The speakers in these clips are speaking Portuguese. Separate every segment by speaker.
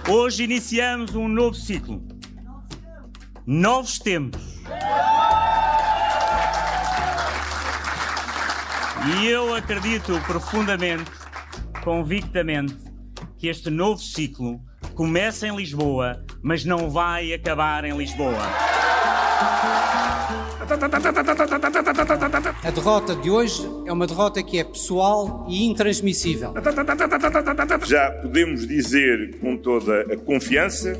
Speaker 1: Hoje iniciamos um novo ciclo. Novos tempos. E eu acredito profundamente, convictamente, que este novo ciclo começa em Lisboa, mas não vai acabar em Lisboa.
Speaker 2: A derrota de hoje é uma derrota que é pessoal e intransmissível.
Speaker 3: Já podemos dizer com toda a confiança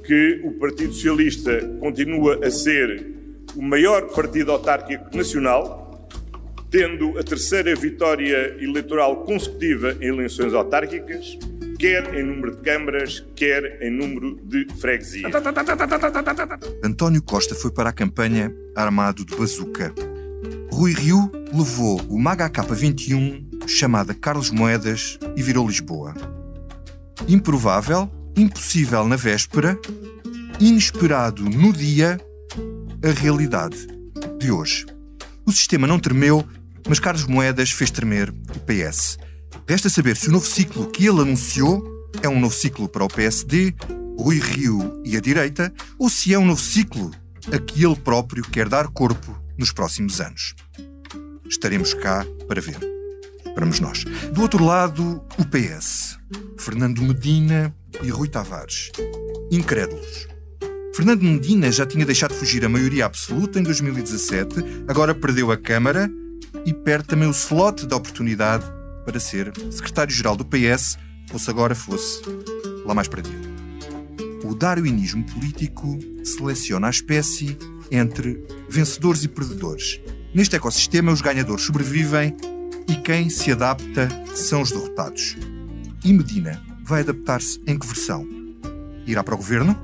Speaker 3: que o Partido Socialista continua a ser o maior partido autárquico nacional, tendo a terceira vitória eleitoral consecutiva em eleições autárquicas, quer em número de câmaras, quer em número de freguesias.
Speaker 4: António Costa foi para a campanha armado de bazuca. Rui Rio levou o Maga AK-21, chamada Carlos Moedas, e virou Lisboa. Improvável, impossível na véspera, inesperado no dia, a realidade de hoje. O sistema não tremeu, mas Carlos Moedas fez tremer o PS. Resta saber se o novo ciclo que ele anunciou é um novo ciclo para o PSD, Rui Rio e a direita, ou se é um novo ciclo a que ele próprio quer dar corpo nos próximos anos. Estaremos cá para ver. Esperamos nós. Do outro lado, o PS. Fernando Medina e Rui Tavares. Incrédulos. Fernando Medina já tinha deixado fugir a maioria absoluta em 2017, agora perdeu a Câmara e perde também o slot da oportunidade para ser secretário-geral do PS, ou se agora fosse lá mais para dentro. O darwinismo político seleciona a espécie entre vencedores e perdedores. Neste ecossistema, os ganhadores sobrevivem e quem se adapta são os derrotados. E Medina vai adaptar-se em que versão? Irá para o governo?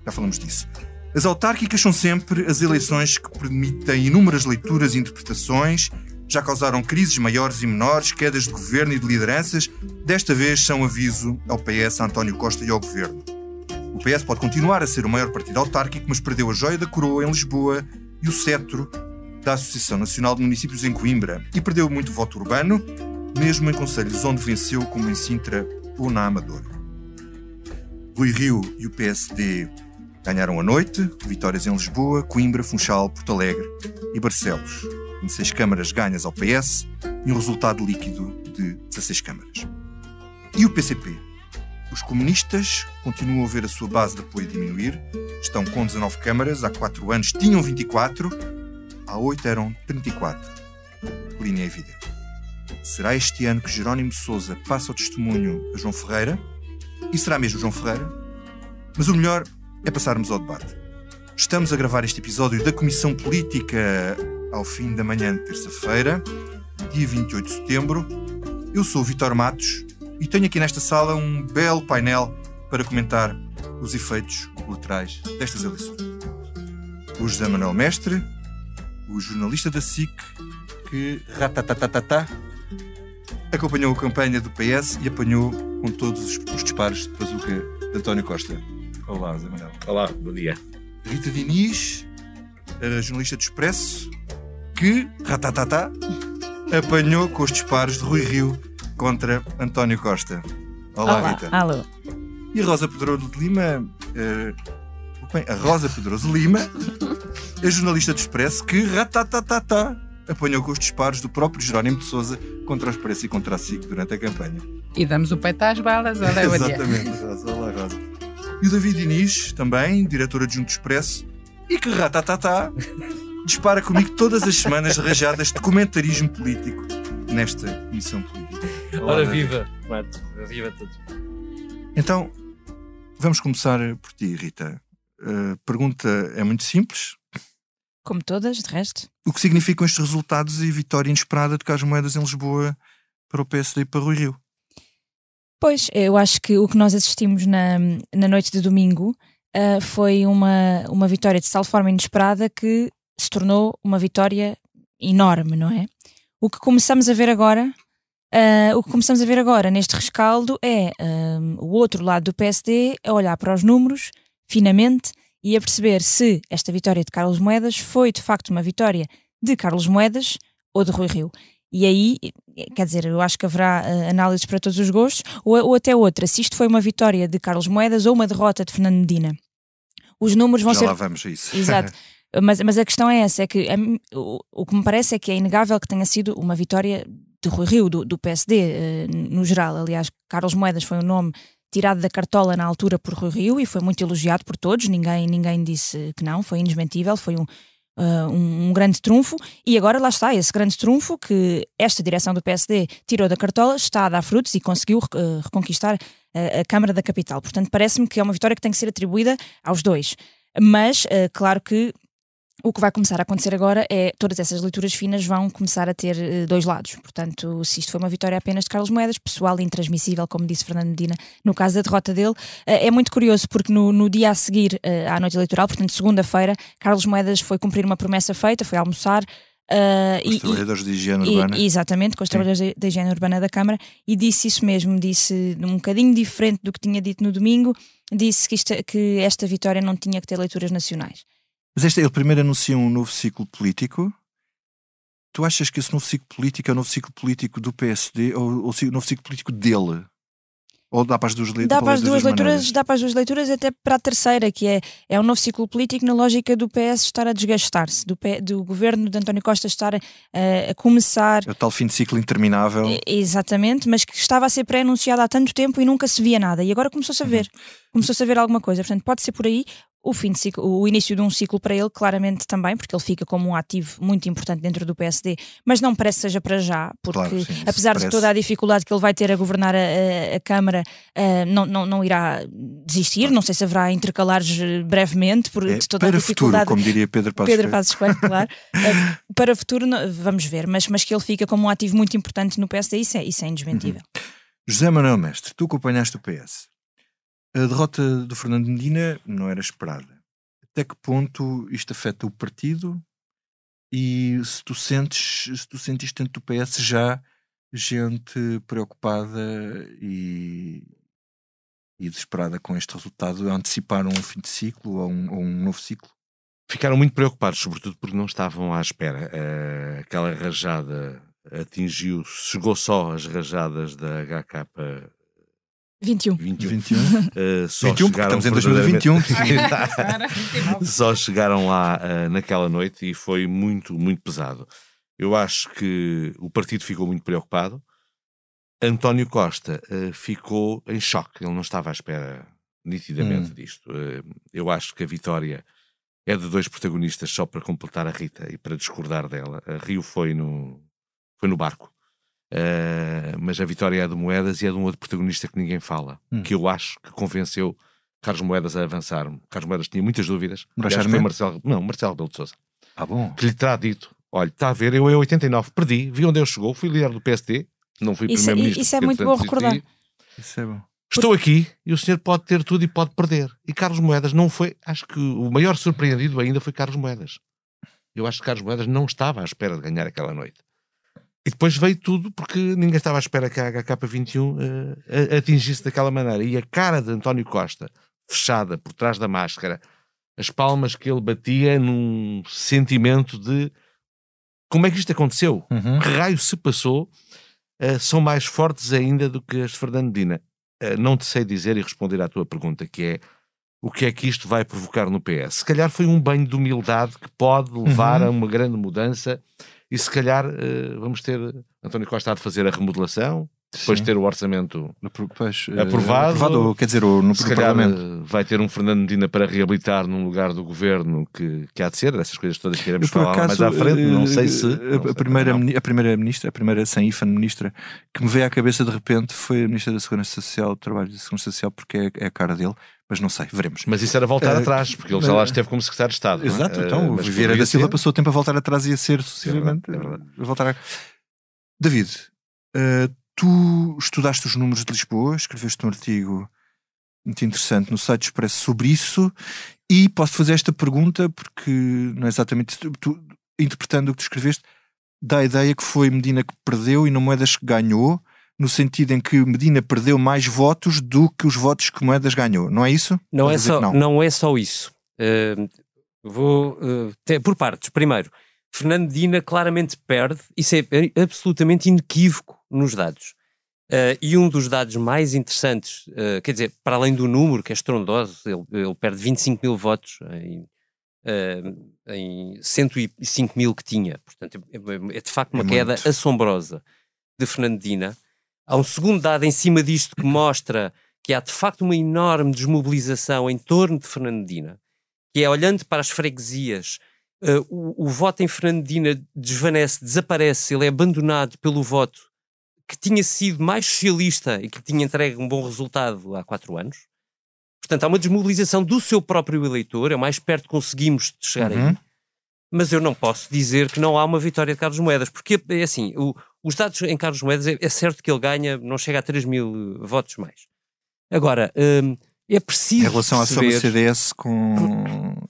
Speaker 4: Já falamos disso. As autárquicas são sempre as eleições que permitem inúmeras leituras e interpretações, já causaram crises maiores e menores, quedas de governo e de lideranças. Desta vez são aviso ao PS, a António Costa e ao governo. O PS pode continuar a ser o maior partido autárquico, mas perdeu a joia da coroa em Lisboa e o cetro da Associação Nacional de Municípios em Coimbra. E perdeu muito voto urbano, mesmo em concelhos onde venceu, como em Sintra ou na Amadora. Rui Rio e o PSD ganharam a noite, vitórias em Lisboa, Coimbra, Funchal, Porto Alegre e Barcelos. 26 câmaras ganhas ao PS e um resultado líquido de 16 câmaras. E o PCP? Os comunistas continuam a ver a sua base de apoio diminuir, estão com 19 câmaras, há 4 anos tinham 24, há 8 eram 34. A linha é evidente. Será este ano que Jerónimo de Sousa passa o testemunho a João Ferreira? E será mesmo João Ferreira? Mas o melhor é passarmos ao debate. Estamos a gravar este episódio da Comissão Política ao fim da manhã de terça-feira, dia 28 de setembro. Eu sou o Vítor Matos e tenho aqui nesta sala um belo painel para comentar os efeitos colaterais destas eleições. O José Manuel Mestre, o jornalista da SIC, que acompanhou a campanha do PS e apanhou com todos os disparos de bazuca de António Costa. Olá, José Manuel.
Speaker 5: Olá, bom dia.
Speaker 4: Rita Diniz, a jornalista do Expresso, que apanhou com os disparos de Rui Rio contra António Costa. Olá, Rita.
Speaker 6: Alô.
Speaker 4: E a Rosa Pedroso de Lima, a Rosa Pedroso Lima, a jornalista do Expresso, que apanhou com os disparos do próprio Jerónimo de Sousa contra o Expresso e contra a SIC durante a campanha.
Speaker 6: E damos o peito às balas, olha o dia.
Speaker 4: Exatamente, Rosa. Olá, Rosa. E o David Diniz, também, diretor adjunto do Expresso, e que dispara comigo todas as semanas rajadas de comentarismo político nesta comissão política. Olá,
Speaker 5: Ora,
Speaker 4: David.
Speaker 5: viva, Mato. Viva todos.
Speaker 4: Então, vamos começar por ti, Rita. A pergunta é muito simples.
Speaker 6: Como todas, de resto.
Speaker 4: O que significam estes resultados e vitória inesperada de Carlos Moedas em Lisboa para o PSD e para Rui Rio?
Speaker 6: Pois, eu acho que o que nós assistimos na noite de domingo foi uma vitória de tal forma inesperada que se tornou uma vitória enorme, não é? O que começamos a ver agora neste rescaldo é o outro lado do PSD a olhar para os números finamente e a perceber se esta vitória de Carlos Moedas foi de facto uma vitória de Carlos Moedas ou de Rui Rio. E aí, quer dizer, eu acho que haverá análises para todos os gostos, ou até outra, se isto foi uma vitória de Carlos Moedas ou uma derrota de Fernando Medina. Os números vão
Speaker 4: Já
Speaker 6: ser...
Speaker 4: lá vamos a isso.
Speaker 6: Exato. Mas a questão é essa, é que o que me parece é que é inegável que tenha sido uma vitória de Rui Rio, do PSD, no geral. Aliás, Carlos Moedas foi um nome tirado da cartola na altura por Rui Rio e foi muito elogiado por todos, ninguém disse que não, foi indesmentível, foi um grande trunfo, e agora lá está, esse grande trunfo que esta direção do PSD tirou da cartola está a dar frutos e conseguiu reconquistar a Câmara da Capital. Portanto, parece-me que é uma vitória que tem que ser atribuída aos dois. Mas, claro que o que vai começar a acontecer agora é todas essas leituras finas vão começar a ter dois lados. Portanto, se isto foi uma vitória apenas de Carlos Moedas, pessoal e intransmissível, como disse Fernando Medina, no caso da derrota dele, é muito curioso porque no dia a seguir à noite eleitoral, portanto segunda-feira, Carlos Moedas foi cumprir uma promessa feita, foi almoçar
Speaker 4: com os trabalhadores de higiene urbana.
Speaker 6: Exatamente, com os trabalhadores da higiene urbana da Câmara, e disse isso mesmo, disse um bocadinho diferente do que tinha dito no domingo, disse que esta vitória não tinha que ter leituras nacionais.
Speaker 4: Mas ele primeiro anuncia um novo ciclo político. Tu achas que esse novo ciclo político é o novo ciclo político do PSD ou o novo ciclo político dele? Ou dá para as duas leituras?
Speaker 6: Dá para as duas leituras, até para a terceira, que é um novo ciclo político na lógica do PS estar a desgastar-se, do governo de António Costa estar a começar...
Speaker 4: É o tal fim de ciclo interminável.
Speaker 6: Exatamente, mas que estava a ser pré-anunciado há tanto tempo e nunca se via nada. E agora começou-se a ver. Começou-se a ver alguma coisa. Portanto, pode ser por aí. O fim de ciclo, o início de um ciclo para ele, claramente também, porque ele fica como um ativo muito importante dentro do PSD, mas não parece que seja para já, porque
Speaker 4: claro, sim,
Speaker 6: apesar de toda a dificuldade que ele vai ter a governar a Câmara, não irá desistir, claro. Não sei se haverá intercalares brevemente, por toda
Speaker 4: para
Speaker 6: a dificuldade.
Speaker 4: Futuro, como diria Pedro Passos
Speaker 6: Coelho, claro. Para o futuro, vamos ver, mas que ele fica como um ativo muito importante no PSD, isso é indesmentível.
Speaker 4: José Manuel Mestre, tu acompanhaste o PS. A derrota do Fernando Medina não era esperada. Até que ponto isto afeta o partido? E se tu sentiste dentro do PS já gente preocupada e desesperada com este resultado, a antecipar um fim de ciclo ou um novo ciclo?
Speaker 5: Ficaram muito preocupados, sobretudo porque não estavam à espera. Aquela rajada chegou só às rajadas da HK
Speaker 6: 21.
Speaker 5: Só
Speaker 4: 21, porque estamos em 2021.
Speaker 5: Só chegaram lá naquela noite e foi muito, muito pesado. Eu acho que o partido ficou muito preocupado. António Costa ficou em choque. Ele não estava à espera nitidamente disto. Eu acho que a vitória é de dois protagonistas só para completar a Rita e para discordar dela. A Rio foi no barco. Mas a vitória é de Moedas e é de um outro protagonista que ninguém fala, que eu acho que convenceu Carlos Moedas a avançar. Carlos Moedas tinha muitas dúvidas. Foi Marcelo Rebelo de Sousa.
Speaker 4: Bom.
Speaker 5: Que lhe terá dito: olha, está a ver, eu em 89 perdi, vi onde ele chegou, fui líder do PSD, não fui primeiro-ministro.
Speaker 6: Isso é muito bom recordar.
Speaker 4: Isso é bom.
Speaker 5: Estou aqui e o senhor pode ter tudo e pode perder. E Carlos Moedas não foi. Acho que o maior surpreendido ainda foi Carlos Moedas. Eu acho que Carlos Moedas não estava à espera de ganhar aquela noite. E depois veio tudo porque ninguém estava à espera que a HK21 atingisse daquela maneira. E a cara de António Costa, fechada por trás da máscara, as palmas que ele batia num sentimento de como é que isto aconteceu? Que raio se passou? São mais fortes ainda do que as de Fernando Medina. Não te sei dizer e responder à tua pergunta, que é o que é que isto vai provocar no PS. Se calhar foi um banho de humildade que pode levar a uma grande mudança. E se calhar vamos ter António Costa a fazer a remodelação, depois ter o orçamento aprovado,
Speaker 4: quer dizer, no
Speaker 5: se calhar
Speaker 4: Parlamento.
Speaker 5: Vai ter um Fernando Medina para reabilitar num lugar do governo que há de ser, dessas coisas todas que iremos falar mais à frente, não sei se...
Speaker 4: A primeira sem IFAN ministra que me veio à cabeça de repente foi a Ministra da Segurança Social, do Trabalho e da Segurança Social, porque é a cara dele. Mas não sei, veremos.
Speaker 5: Mas isso era voltar atrás, porque ele já lá esteve como secretário de Estado.
Speaker 4: Exato, então o Vieira da Silva passou o tempo a voltar atrás e a ser sucessivamente. David, tu estudaste os números de Lisboa, escreveste um artigo muito interessante no site Expresso sobre isso, e posso fazer esta pergunta porque não é exatamente isso. Tu, interpretando o que tu escreveste, dá a ideia que foi Medina que perdeu e não Moedas que ganhou, no sentido em que Medina perdeu mais votos do que os votos que Moedas ganhou, não é isso?
Speaker 7: Não é só isso. Vou por partes. Primeiro, Fernando Medina claramente perde, isso é absolutamente inequívoco nos dados. E um dos dados mais interessantes, quer dizer, para além do número, que é estrondoso, ele perde 25 mil votos em 105 mil que tinha. Portanto, é de facto uma queda assombrosa de Fernando Medina. Há um segundo dado em cima disto que mostra que há de facto uma enorme desmobilização em torno de Fernando Medina, que é, olhando para as freguesias, o voto em Fernando Medina desvanece, desaparece, ele é abandonado pelo voto que tinha sido mais socialista e que tinha entregue um bom resultado há 4 anos. Portanto, há uma desmobilização do seu próprio eleitor, é o mais perto que conseguimos de chegar aí. Mas eu não posso dizer que não há uma vitória de Carlos Moedas, porque é assim, os dados em Carlos Moedas, é certo que ele ganha, não chega a 3 mil votos mais. Agora, é preciso
Speaker 4: em relação à soma CDS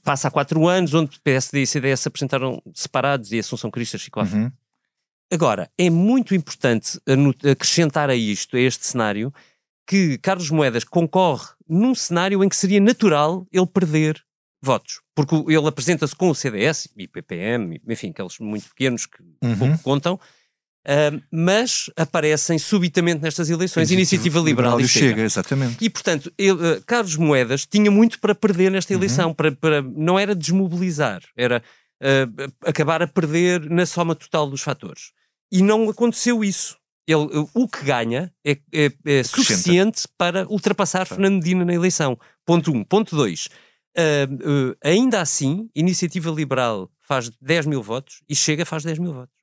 Speaker 7: passa há 4 anos, onde PSD e CDS se apresentaram separados e Assunção Cristas ficou à frente. Agora, é muito importante acrescentar a isto, a este cenário, que Carlos Moedas concorre num cenário em que seria natural ele perder votos. Porque ele apresenta-se com o CDS e PPM, enfim, aqueles muito pequenos que pouco contam, mas aparecem subitamente nestas eleições Iniciativa Liberal e Chega.
Speaker 4: Exatamente.
Speaker 7: E, portanto, Carlos Moedas tinha muito para perder nesta eleição. Não era desmobilizar, era acabar a perder na soma total dos fatores. E não aconteceu isso. O que ganha é suficiente para ultrapassar Fernando Medina na eleição. Ponto 1. Ponto 2. Ainda assim, Iniciativa Liberal faz 10 mil votos e Chega faz 10 mil votos.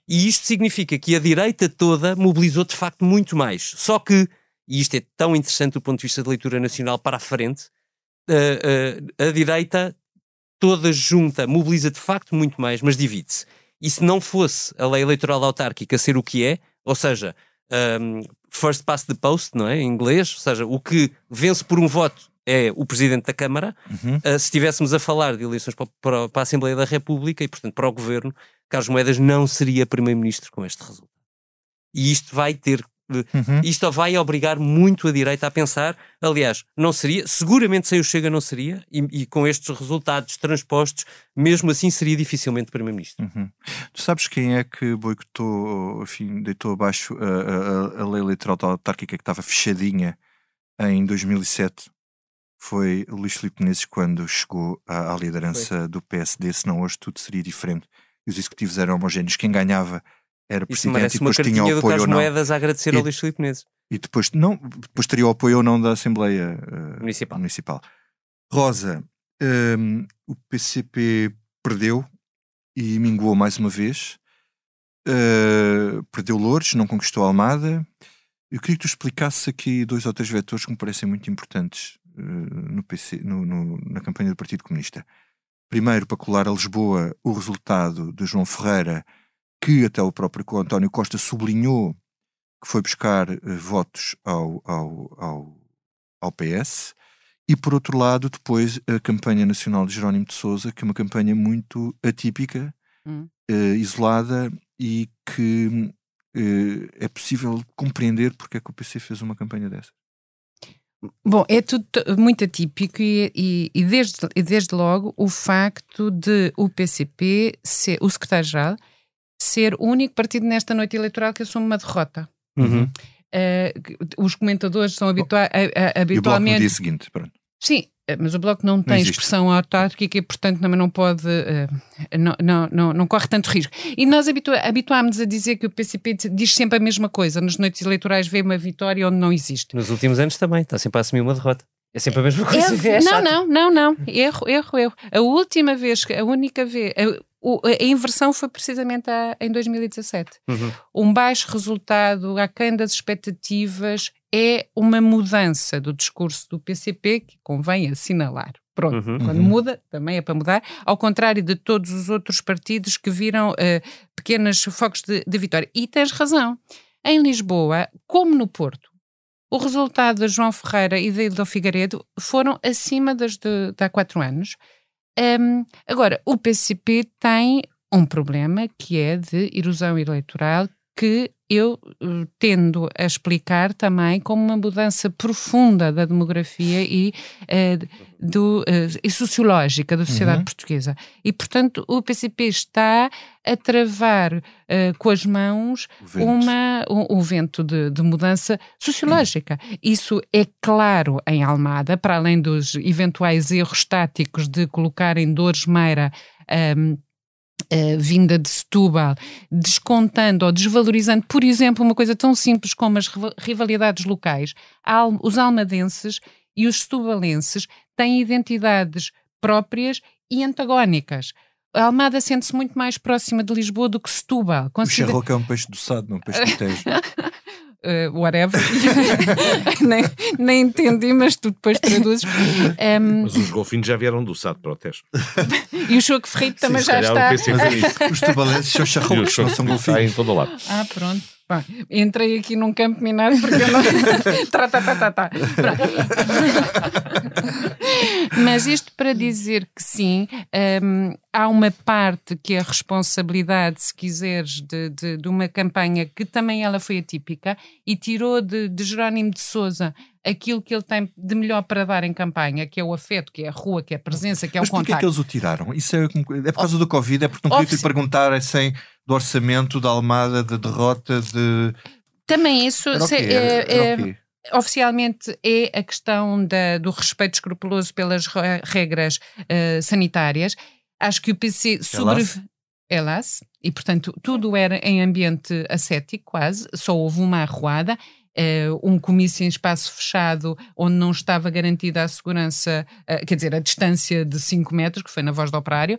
Speaker 7: E isto significa que a direita toda mobilizou de facto muito mais. Só que, e isto é tão interessante do ponto de vista de leitura nacional para a frente, a direita toda junta mobiliza de facto muito mais, mas divide-se. E se não fosse a lei eleitoral autárquica ser o que é, ou seja, first past the post, não é? Em inglês, ou seja, o que vence por um voto é o Presidente da Câmara. Se estivéssemos a falar de eleições para a Assembleia da República e, portanto, para o Governo, Carlos Moedas não seria Primeiro-Ministro com este resultado. E isto vai ter... Isto vai obrigar muito a direita a pensar, aliás, não seria, seguramente sem o Chega não seria, e com estes resultados transpostos, mesmo assim seria dificilmente Primeiro-Ministro.
Speaker 4: Tu sabes quem é que boicotou, enfim, deitou abaixo a lei eleitoral autárquica que estava fechadinha em 2007? Foi Luís Filipe Menezes quando chegou à liderança do PSD, senão hoje tudo seria diferente. E os executivos eram homogéneos. Quem ganhava era presidente e depois tinha o apoio ou não.
Speaker 7: Moedas a agradecer ao Luís Filipe Menezes.
Speaker 4: E depois teria o apoio ou não da Assembleia Municipal. Rosa, o PCP perdeu e minguou mais uma vez. Perdeu Loures, não conquistou Almada. Eu queria que tu explicasses aqui 2 ou 3 vetores que me parecem muito importantes na campanha do Partido Comunista. Primeiro, para colar a Lisboa o resultado de João Ferreira, que até o próprio António Costa sublinhou que foi buscar votos ao PS, e por outro lado depois a campanha nacional de Jerónimo de Sousa, que é uma campanha muito atípica, isolada, e que é possível compreender porque é que o PC fez uma campanha dessa.
Speaker 8: Bom, é tudo muito atípico e desde logo o facto de o PCP, o secretário-geral, ser o único partido nesta noite eleitoral que assume uma derrota. Os comentadores são habitualmente...
Speaker 4: E o Bloco no dia seguinte, pronto.
Speaker 8: Sim, mas o Bloco não tem expressão autárquica e, portanto, também não pode... não corre tanto risco. E nós habituámos a dizer que o PCP diz sempre a mesma coisa. Nas noites eleitorais vê uma vitória onde não existe.
Speaker 7: Nos últimos anos também, está sempre a assumir uma derrota. É sempre a mesma coisa.
Speaker 8: Não. Erro. A única vez... A inversão foi precisamente em 2017. Um baixo resultado aquém das expectativas é uma mudança do discurso do PCP que convém assinalar. Pronto, quando muda, também é para mudar, ao contrário de todos os outros partidos que viram pequenos focos de vitória. E tens razão. Em Lisboa, como no Porto, o resultado de João Ferreira e de Hildo Figueiredo foram acima de há 4 anos. Agora, o PCP tem um problema que é de erosão eleitoral que eu tendo a explicar também como uma mudança profunda da demografia e sociológica da sociedade portuguesa. E, portanto, o PCP está a travar com as mãos o vento de mudança sociológica. Isso é claro em Almada, para além dos eventuais erros táticos de colocar em Dores Meira vinda de Setúbal, descontando ou desvalorizando, por exemplo, uma coisa tão simples como as rivalidades locais. Os almadenses e os setubalenses têm identidades próprias e antagónicas. A Almada sente-se muito mais próxima de Lisboa do que Setúbal.
Speaker 4: O charroque é um peixe do Sado, não um peixe do Tejo.
Speaker 8: Whatever. nem entendi, mas tu depois traduzes.
Speaker 5: Mas os golfinhos já vieram do Sado para o Tejo.
Speaker 8: E o choco ferrito também já está.
Speaker 4: Os tubalenses são charrocos, não são golfinhos.
Speaker 5: Está em todo o lado.
Speaker 8: Pronto. Bom, entrei aqui num campo minado porque eu não... Mas isto para dizer que sim, há uma parte que é a responsabilidade, se quiseres, de uma campanha que também ela foi atípica e tirou de Jerónimo de Sousa aquilo que ele tem de melhor para dar em campanha, que é o afeto, que é a rua, que é a presença, que é o contacto.
Speaker 4: Mas porquê é que eles o tiraram? Isso é por causa do Covid? É porque não queria te perguntar do orçamento, da Almada, da derrota, de...
Speaker 8: Também isso oficialmente é a questão do respeito escrupuloso pelas regras sanitárias. Acho que o PC Hélas. E, portanto, tudo era em ambiente ascético, quase. Só houve uma arruada. Um comício em espaço fechado onde não estava garantida a segurança, quer dizer, a distância de 5 metros, que foi na Voz do Operário,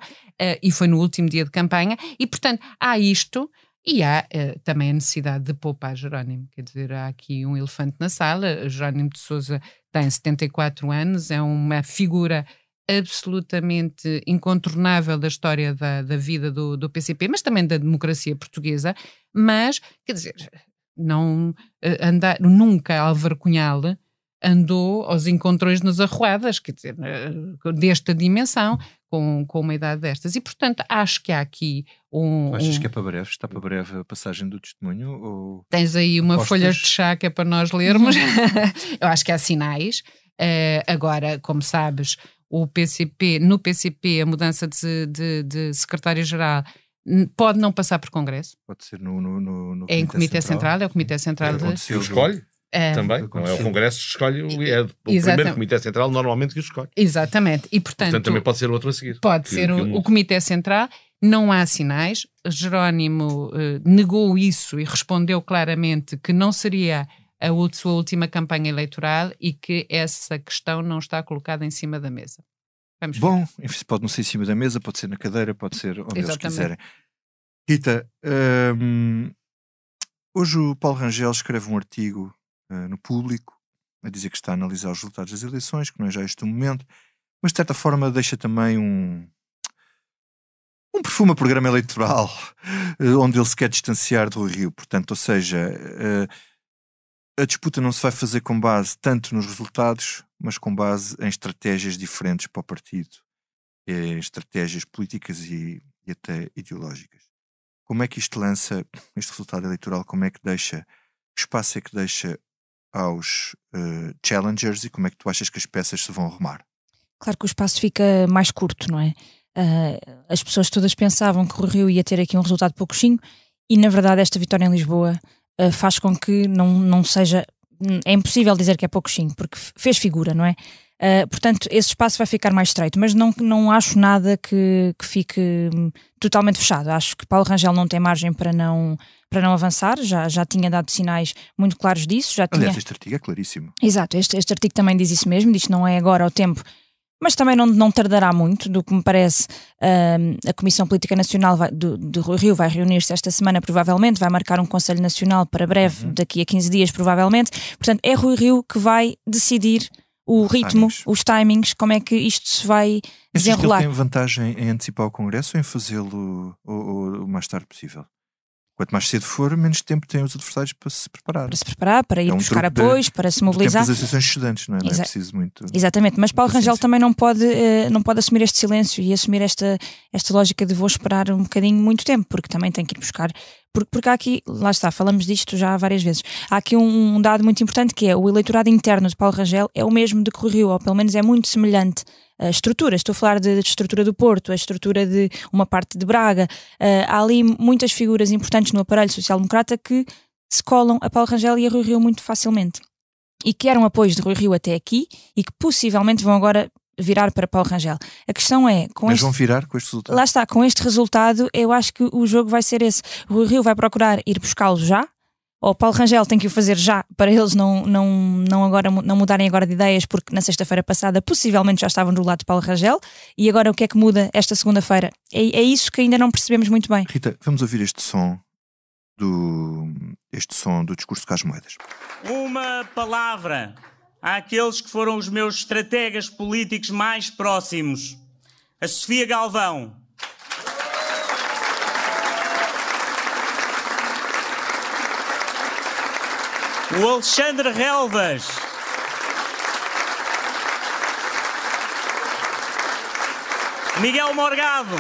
Speaker 8: e foi no último dia de campanha. E, portanto, há isto. E há também a necessidade de poupar Jerónimo. Quer dizer, há aqui um elefante na sala. Jerónimo de Sousa tem 74 anos, é uma figura absolutamente incontornável da história da vida do PCP, mas também da democracia portuguesa. Mas, quer dizer, nunca Álvaro Cunhal andou aos encontrões nas arruadas, quer dizer, desta dimensão, com uma idade destas. E, portanto, acho que há aqui
Speaker 4: Achas que é para breve? Está para breve a passagem do testemunho? Ou
Speaker 8: tens aí uma folha de chá que é para nós lermos? Eu acho que há sinais. Agora, como sabes, no PCP, a mudança de secretário-geral pode não passar por Congresso.
Speaker 4: Pode ser no
Speaker 8: em Comitê Central. É o Comitê Central
Speaker 5: que o escolhe. Também, não é o Congresso que escolhe, é o primeiro Comitê Central normalmente que o escolhe.
Speaker 8: Exatamente. E, portanto
Speaker 5: também pode ser outro a seguir.
Speaker 8: Pode ser o Comitê Central. Não há sinais. Jerónimo negou isso e respondeu claramente que não seria a sua última campanha eleitoral e que essa questão não está colocada em cima da mesa. Vamos ver.
Speaker 4: Bom, pode não ser em cima da mesa, pode ser na cadeira, pode ser onde eles quiserem. Rita, hoje o Paulo Rangel escreve um artigo no Público a dizer que está a analisar os resultados das eleições, que não é já este o momento, mas de certa forma deixa também um perfume a programa eleitoral onde ele se quer distanciar do Rio. Portanto, ou seja, a disputa não se vai fazer com base tanto nos resultados, mas com base em estratégias diferentes para o partido, em estratégias políticas e até ideológicas. Como é que isto lança, este resultado eleitoral, como é que deixa, que espaço é que deixa aos challengers e como é que tu achas que as peças se vão arrumar?
Speaker 6: Claro que o espaço fica mais curto, não é? As pessoas todas pensavam que o Rio ia ter aqui um resultado pouquinho e na verdade esta vitória em Lisboa faz com que não seja... É impossível dizer que é pouquinho, porque fez figura, não é? Portanto, esse espaço vai ficar mais estreito, mas não acho nada que fique totalmente fechado. Acho que Paulo Rangel não tem margem para não avançar, já tinha dado sinais muito claros disso.
Speaker 4: Aliás, este artigo é claríssimo.
Speaker 6: Exato, este artigo também diz isso mesmo, diz que não é agora o tempo, mas também não tardará muito, do que me parece. A Comissão Política Nacional do Rio vai reunir-se esta semana, provavelmente, vai marcar um Conselho Nacional para breve, daqui a 15 dias, provavelmente. Portanto, é Rui Rio que vai decidir o ritmo, os timings, como é que isto se vai desenrolar.
Speaker 4: Ele tem vantagem em antecipar o Congresso ou em fazê-lo o mais tarde possível? Quanto mais cedo for, menos tempo têm os adversários para se preparar.
Speaker 6: Para se preparar, para ir buscar
Speaker 4: truque
Speaker 6: apoios, para se
Speaker 4: Do tempo
Speaker 6: mobilizar.
Speaker 4: das associações de estudantes, não é? Não é preciso muito...
Speaker 6: Exatamente, mas Paulo
Speaker 4: paciência.
Speaker 6: Rangel também não pode assumir este silêncio e assumir esta lógica de vou esperar um bocadinho muito tempo, porque também tem que ir buscar. Porque há aqui, lá está, falamos disto já várias vezes, há aqui um dado muito importante que é o eleitorado interno de Paulo Rangel é o mesmo de que Rui Rio, ou pelo menos é muito semelhante. A estrutura, estou a falar de estrutura do Porto, a estrutura de uma parte de Braga, há ali muitas figuras importantes no aparelho social-democrata que se colam a Paulo Rangel e a Rui Rio muito facilmente e que eram apoios de Rui Rio até aqui e que possivelmente vão agora virar para Paulo Rangel. A questão é...
Speaker 4: Mas vão virar com este resultado?
Speaker 6: Lá está, com este resultado eu acho que o jogo vai ser esse. Rui Rio vai procurar ir buscá-lo já, ou Paulo Rangel tem que o fazer já para eles não mudarem agora de ideias, porque na sexta-feira passada possivelmente já estavam do lado de Paulo Rangel e agora o que é que muda esta segunda-feira? É isso que ainda não percebemos muito bem.
Speaker 4: Rita, vamos ouvir este som do discurso de Carlos Moedas.
Speaker 1: Uma palavra àqueles que foram os meus estrategas políticos mais próximos. A Sofia Galvão. O Alexandre Relvas. Miguel Morgado.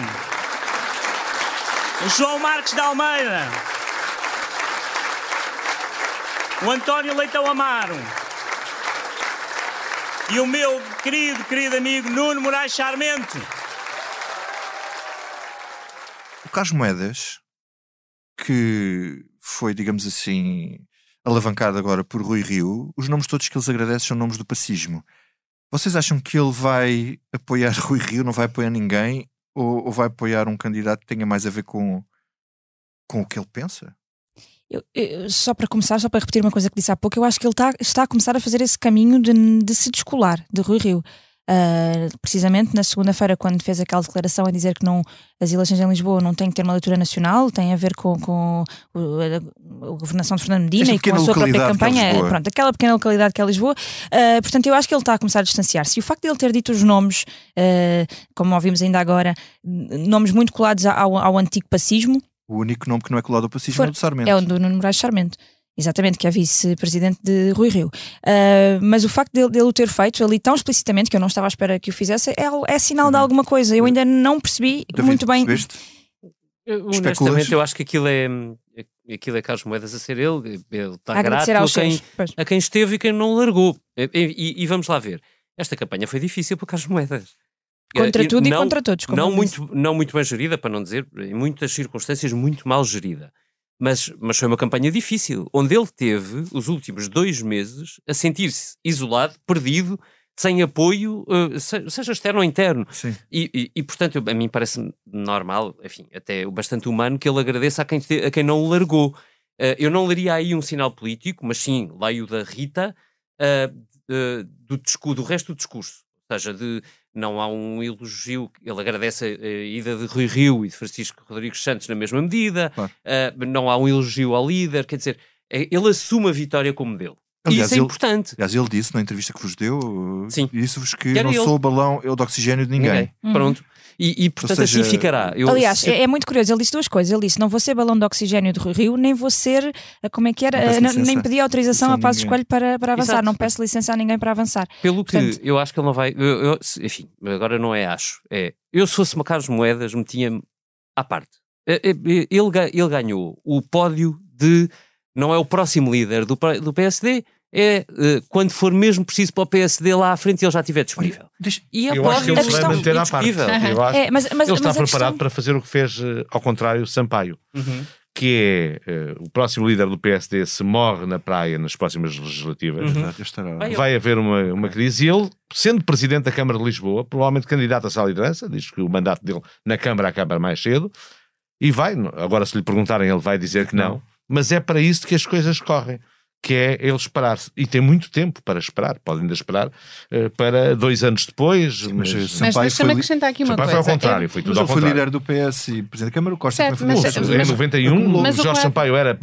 Speaker 1: O João Marques de Almeida. O António Leitão Amaro. E o meu querido amigo Nuno Moraes Charmento.
Speaker 4: O Carlos Moedas, que foi, digamos assim, alavancado agora por Rui Rio, os nomes todos que eles agradecem são nomes do pacismo. Vocês acham que ele vai apoiar Rui Rio, não vai apoiar ninguém, ou vai apoiar um candidato que tenha mais a ver com o que ele pensa?
Speaker 6: Só para começar, só para repetir uma coisa que disse há pouco, eu acho que ele está a começar a fazer esse caminho de se descolar de Rui Rio. Precisamente na segunda-feira, quando fez aquela declaração a dizer que as eleições em Lisboa não têm que ter uma leitura nacional, tem a ver com a governação de Fernando Medina e com a sua própria campanha, pronto, aquela pequena localidade que é Lisboa. Portanto, eu acho que ele está a começar a distanciar-se. E o facto de ele ter dito os nomes, como ouvimos ainda agora, nomes muito colados ao antigo pacismo.
Speaker 4: O único nome que não é colado ao pacismo é o do Sarmento.
Speaker 6: É o do Nuno Moraes Charmento. Exatamente, que é vice-presidente de Rui Rio. Mas o facto dele o ter feito ali tão explicitamente, que eu não estava à espera que o fizesse, é sinal de alguma coisa. Eu ainda não percebi
Speaker 4: David,
Speaker 6: muito bem.
Speaker 7: Honestamente, eu acho que aquilo é Carlos Moedas a ser ele está grato a quem esteve e quem não largou. E vamos lá ver. Esta campanha foi difícil para Carlos Moedas.
Speaker 6: Contra tudo e contra todos.
Speaker 7: Não muito bem gerida, para não dizer, em muitas circunstâncias, muito mal gerida. Mas foi uma campanha difícil, onde ele teve os últimos 2 meses a sentir-se isolado, perdido, sem apoio, seja externo ou interno. E portanto, a mim parece normal, enfim, até bastante humano, que ele agradeça a quem não o largou. Eu não leria aí um sinal político, mas sim, leio da Rita, do resto do discurso. Ou seja, não há um elogio, ele agradece a ida de Rui Rio e de Francisco Rodrigues Santos na mesma medida, claro. Não há um elogio ao líder, quer dizer, ele assume a vitória como dele.
Speaker 4: Aliás,
Speaker 7: e isso é importante.
Speaker 4: Aliás, ele disse na entrevista que vos deu, disse-vos que
Speaker 7: não
Speaker 4: sou o balão de oxigênio de ninguém.
Speaker 7: Pronto. E portanto assim ficará.
Speaker 6: Aliás, é muito curioso, ele disse 2 coisas. Ele disse, não vou ser balão de oxigênio de Rui Rio, nem vou ser, como é que era, nem pedi autorização a Passos Coelho para avançar. Exato. Não peço licença a ninguém para avançar.
Speaker 7: Pelo portanto, que eu acho que ele não vai, enfim, agora não é acho, eu se fosse uma Carlos Moedas metia-me à parte. Ele ganhou o pódio de, não é o próximo líder do PSD, quando for mesmo preciso para o PSD lá à frente ele já estiver disponível.
Speaker 5: E eu acho que ele se vai manter à parte. Eu acho ele está preparado para fazer o que fez, ao contrário, Sampaio, que é o próximo líder do PSD se morre na praia nas próximas legislativas. Vai haver uma crise e ele, sendo presidente da Câmara de Lisboa, provavelmente candidato-se à liderança, diz que o mandato dele na Câmara acaba mais cedo, e vai, agora se lhe perguntarem ele vai dizer que não, mas é para isso que as coisas correm. Que é ele esperar-se, e tem muito tempo para esperar, pode ainda esperar para 2 anos depois.
Speaker 8: Sim, mas deixa-me acrescentar aqui uma coisa.
Speaker 4: Foi
Speaker 8: ao
Speaker 4: contrário, foi tudo ao contrário. Foi líder do PS e presidente da Câmara, o Costa
Speaker 8: certo,
Speaker 4: também foi
Speaker 5: em 91, Jorge Sampaio era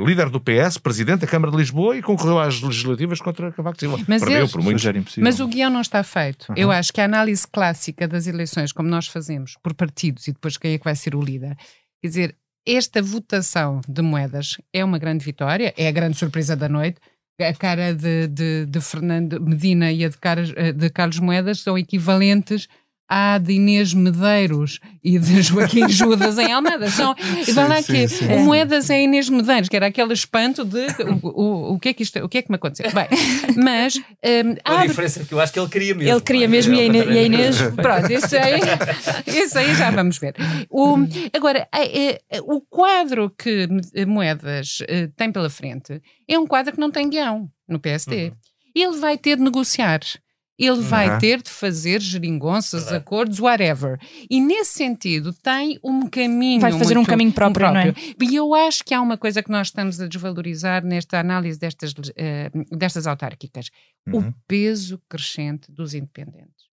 Speaker 5: líder do PS, presidente da Câmara de Lisboa e concorreu às legislativas contra Cavaco Silva. Perdeu por muito.
Speaker 8: Mas o guião não está feito. Eu acho que a análise clássica das eleições, como nós fazemos, por partidos e depois quem é que vai ser o líder, quer dizer, esta votação de Moedas é uma grande vitória, é a grande surpresa da noite. A cara de Fernando Medina e a de Carlos Moedas são equivalentes à de Inês Medeiros e de Joaquim Judas em Almada. Vai lá que o Moedas é Inês Medeiros, que era aquele espanto de o que é que me aconteceu. Bem, mas
Speaker 7: a diferença é que eu acho que ele queria mesmo.
Speaker 6: Ele queria mesmo e a Inês.
Speaker 8: Pronto, isso aí já vamos ver. Agora, o quadro que Moedas tem pela frente é um quadro que não tem guião no PSD. Ele vai ter de negociar. Ele vai ter de fazer geringonças, acordos, whatever. E nesse sentido tem um caminho.
Speaker 6: Vai fazer um caminho próprio, não é?
Speaker 8: E eu acho que há uma coisa que nós estamos a desvalorizar nesta análise destas autárquicas. O peso crescente dos independentes.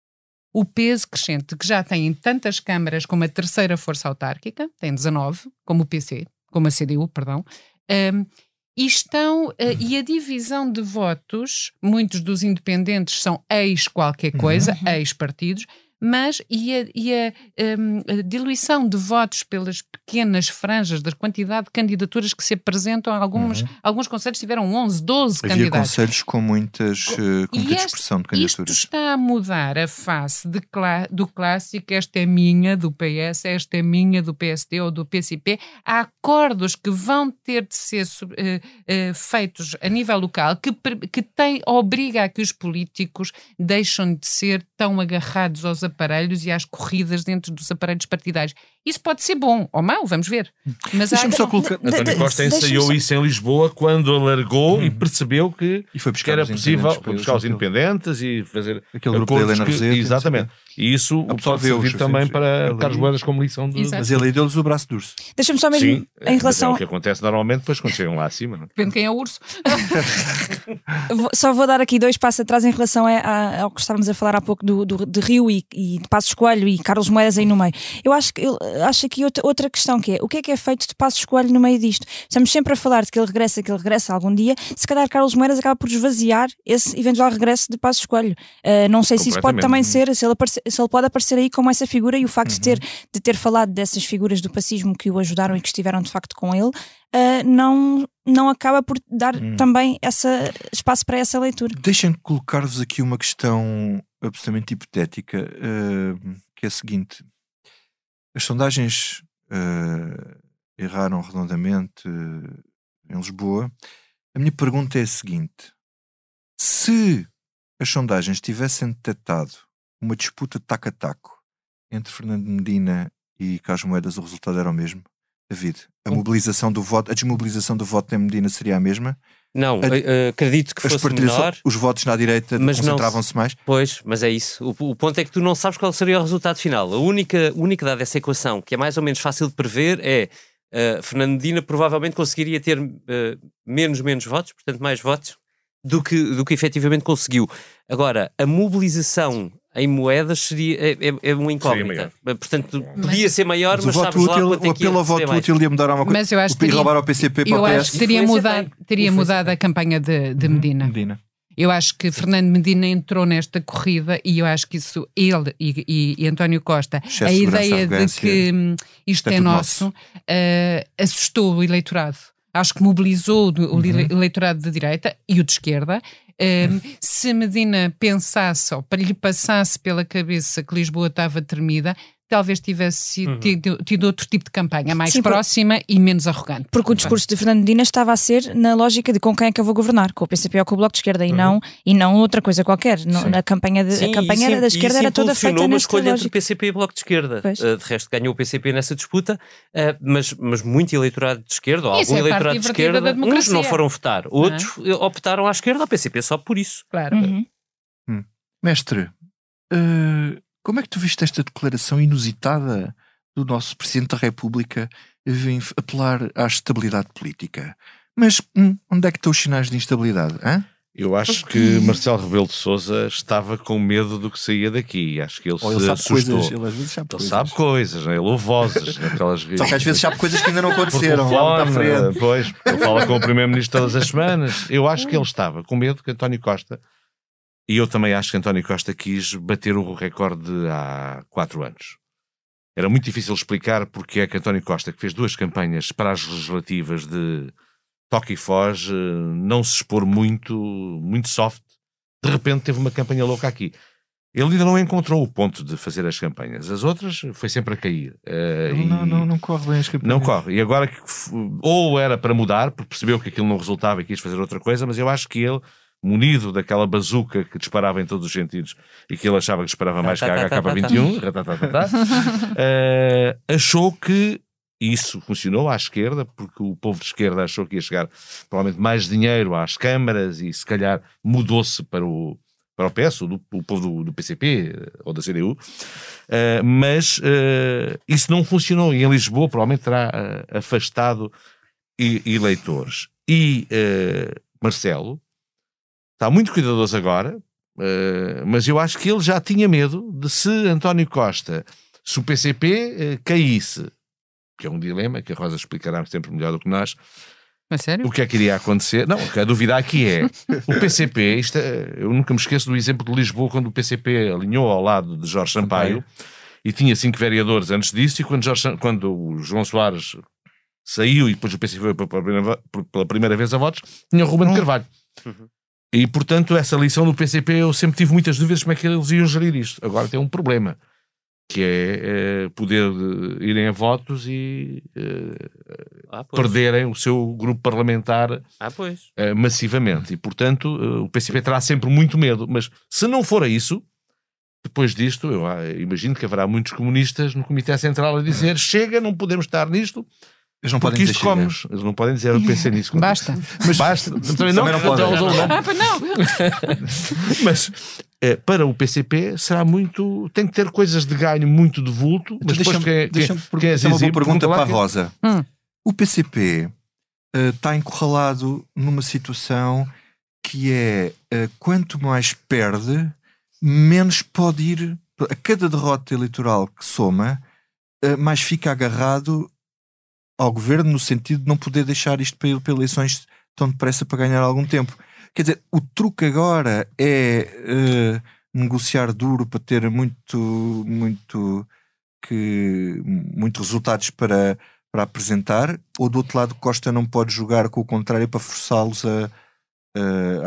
Speaker 8: O peso crescente que já tem em tantas câmaras como a terceira força autárquica, tem 19, como o PC, como a CDU, perdão. E a divisão de votos, muitos dos independentes são ex-qualquer coisa, ex-partidos, mas a diluição de votos pelas pequenas franjas da quantidade de candidaturas que se apresentam, alguns conselhos tiveram 11, 12
Speaker 4: Havia
Speaker 8: candidatos.
Speaker 4: conselhos com muita dispersão de candidaturas.
Speaker 8: Isto está a mudar a face do clássico, esta é minha, do PS, esta é minha, do PSD ou do PCP. Há acordos que vão ter de ser feitos a nível local que obriga a que os políticos deixem de ser tão agarrados aos aparelhos e às corridas dentro dos aparelhos partidários. Isso pode ser bom ou mau, vamos ver. Mas
Speaker 4: deixa-me só colocar...
Speaker 5: António Costa ensaiou isso em Lisboa quando alargou e perceu que era possível buscar os independentes e fazer
Speaker 4: aquele grupo da Helena Rosete.
Speaker 5: Exatamente. E isso pode servir também para Carlos Moedas como lição de...
Speaker 4: Mas ele aí deu-lhes o braço duro.
Speaker 6: Deixa-me só mesmo em relação...
Speaker 5: É o que acontece normalmente depois quando chegam lá acima. Não?
Speaker 8: Depende de quem é o urso.
Speaker 6: Só vou dar aqui 2 passos atrás em relação ao que estávamos a falar há pouco de Rio e de Passos Coelho e Carlos Moedas aí no meio. Eu acho aqui outra questão que é feito de Passos Coelho no meio disto? Estamos sempre a falar de que ele regressa algum dia. Se calhar Carlos Moedas acaba por esvaziar esse eventual regresso de Passos Coelho. Não sei se isso pode também ser, se ele pode aparecer aí como essa figura, e o facto de ter falado dessas figuras do pacismo que o ajudaram e que estiveram de facto com ele, não acaba por dar também espaço para essa leitura.
Speaker 4: Deixem-me colocar-vos aqui uma questão absolutamente hipotética, que é a seguinte: as sondagens erraram redondamente em Lisboa. A minha pergunta é a seguinte: se as sondagens tivessem detectado uma disputa taco a taco entre Fernando Medina e Carlos Moedas, o resultado era o mesmo? David, a mobilização do voto, a desmobilização do voto em Medina seria a mesma?
Speaker 7: Não, acredito que fosse menor.
Speaker 4: Os votos na direita concentravam-se mais?
Speaker 7: Pois, mas é isso. O ponto é que tu não sabes qual seria o resultado final. O único dado dessa equação, que é mais ou menos fácil de prever, é Fernando Medina provavelmente conseguiria ter menos votos, portanto mais votos, do que efetivamente conseguiu. Agora, a mobilização em Moedas é uma incógnita. Portanto, podia ser maior, mas sabes lá quanto é que
Speaker 4: o apelo ao voto útil ia mudar alguma coisa.
Speaker 8: Mas eu acho que
Speaker 4: roubar ao PCP para o PS.
Speaker 8: Eu acho que teria mudado a campanha de Medina. Eu acho que Fernando Medina entrou nesta corrida e eu acho que isso, ele e António Costa, a ideia de que isto é nosso, assustou o eleitorado. Acho que mobilizou o eleitorado de direita e o de esquerda. Se Medina pensasse ou lhe passasse pela cabeça que Lisboa estava tremida, talvez tivesse tido outro tipo de campanha, mais próxima e menos arrogante.
Speaker 6: Porque o discurso de Fernando Medina estava a ser na lógica de com quem é que eu vou governar, com o PCP ou com o Bloco de Esquerda, e não outra coisa qualquer. A campanha da esquerda era toda feita
Speaker 7: uma
Speaker 6: nesta
Speaker 7: escolha
Speaker 6: lógica.
Speaker 7: entre PCP e Bloco de Esquerda. De resto, ganhou o PCP nessa disputa, mas muito eleitorado de esquerda, ou algum eleitorado de esquerda, uns não foram votar, outros optaram à esquerda, ao PCP, só por isso.
Speaker 8: Claro.
Speaker 4: Mestre, como é que tu viste esta declaração inusitada do nosso Presidente da República em apelar à estabilidade política? Mas onde é que estão os sinais de instabilidade? Hein?
Speaker 5: Eu acho que Marcelo Rebelo de Sousa estava com medo do que saía daqui. Acho que ele se assustou.
Speaker 4: Ele às vezes
Speaker 5: sabe coisas, ele ouve vozes.
Speaker 4: Só que às vezes sabe coisas que ainda não aconteceram.
Speaker 5: Pois, ele fala com o Primeiro-Ministro todas as semanas. Eu acho que ele estava com medo que António Costa... E eu também acho que António Costa quis bater o recorde há 4 anos. era muito difícil explicar porque é que António Costa, que fez 2 campanhas para as legislativas de toque e foge, não se expor muito soft, de repente teve uma campanha louca aqui. Ele ainda não encontrou o ponto de fazer as campanhas. As outras foi sempre a cair.
Speaker 4: Não corre bem as campanhas.
Speaker 5: Não corre. E agora, ou era para mudar, porque percebeu que aquilo não resultava e quis fazer outra coisa, mas eu acho que ele, munido daquela bazuca que disparava em todos os sentidos e que ele achava que disparava mais que a HK21, achou que isso funcionou à esquerda, porque o povo de esquerda achou que ia chegar provavelmente mais dinheiro às câmaras e se calhar mudou-se para o PS, o povo do PCP ou da CDU, mas isso não funcionou e em Lisboa provavelmente terá afastado eleitores. E Marcelo está muito cuidadoso agora, mas eu acho que ele já tinha medo de se António Costa, se o PCP caísse, que é um dilema que a Rosa explicará sempre melhor do que nós.
Speaker 8: Mas sério?
Speaker 5: O que é que iria acontecer? Não, o que a dúvida aqui é o PCP, eu nunca me esqueço do exemplo de Lisboa, quando o PCP alinhou ao lado de Jorge Sampaio e tinha 5 vereadores antes disso, e quando o João Soares saiu e depois o PCP foi pela primeira vez a votos, tinha o Ruben de Carvalho. E portanto essa lição do PCP eu sempre tive muitas dúvidas como é que eles iam gerir isto. Agora tem um problema, que é poder irem a votos e perderem o seu grupo parlamentar massivamente. E, portanto, o PCP terá sempre muito medo. Mas se não for a isso, depois disto, eu imagino que haverá muitos comunistas no Comitê Central a dizer chega, não podemos estar nisto.
Speaker 4: Eles não podem dizer
Speaker 5: comes. Eles não podem dizer, eu pensei nisso.
Speaker 8: Basta.
Speaker 5: Mas basta. Também não podem. Mas para o PCP será muito... Tem que ter coisas de ganho muito de vulto. Mas
Speaker 4: deixa-me uma boa pergunta para a Rosa. O PCP está encurralado numa situação que é quanto mais perde, menos pode ir... A cada derrota eleitoral que soma, mais fica agarrado ao governo, no sentido de não poder deixar isto para ir para eleições tão depressa para ganhar algum tempo. Quer dizer, o truque agora é negociar duro para ter muitos resultados para apresentar, ou do outro lado Costa não pode jogar com o contrário para forçá-los a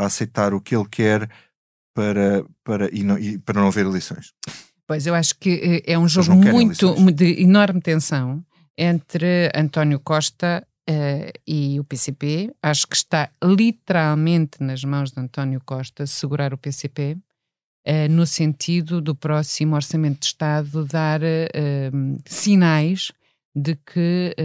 Speaker 4: aceitar o que ele quer para não haver eleições?
Speaker 8: Pois, eu acho que é um jogo de enorme tensão entre António Costa e o PCP. Acho que está literalmente nas mãos de António Costa segurar o PCP, no sentido do próximo Orçamento de Estado dar sinais de que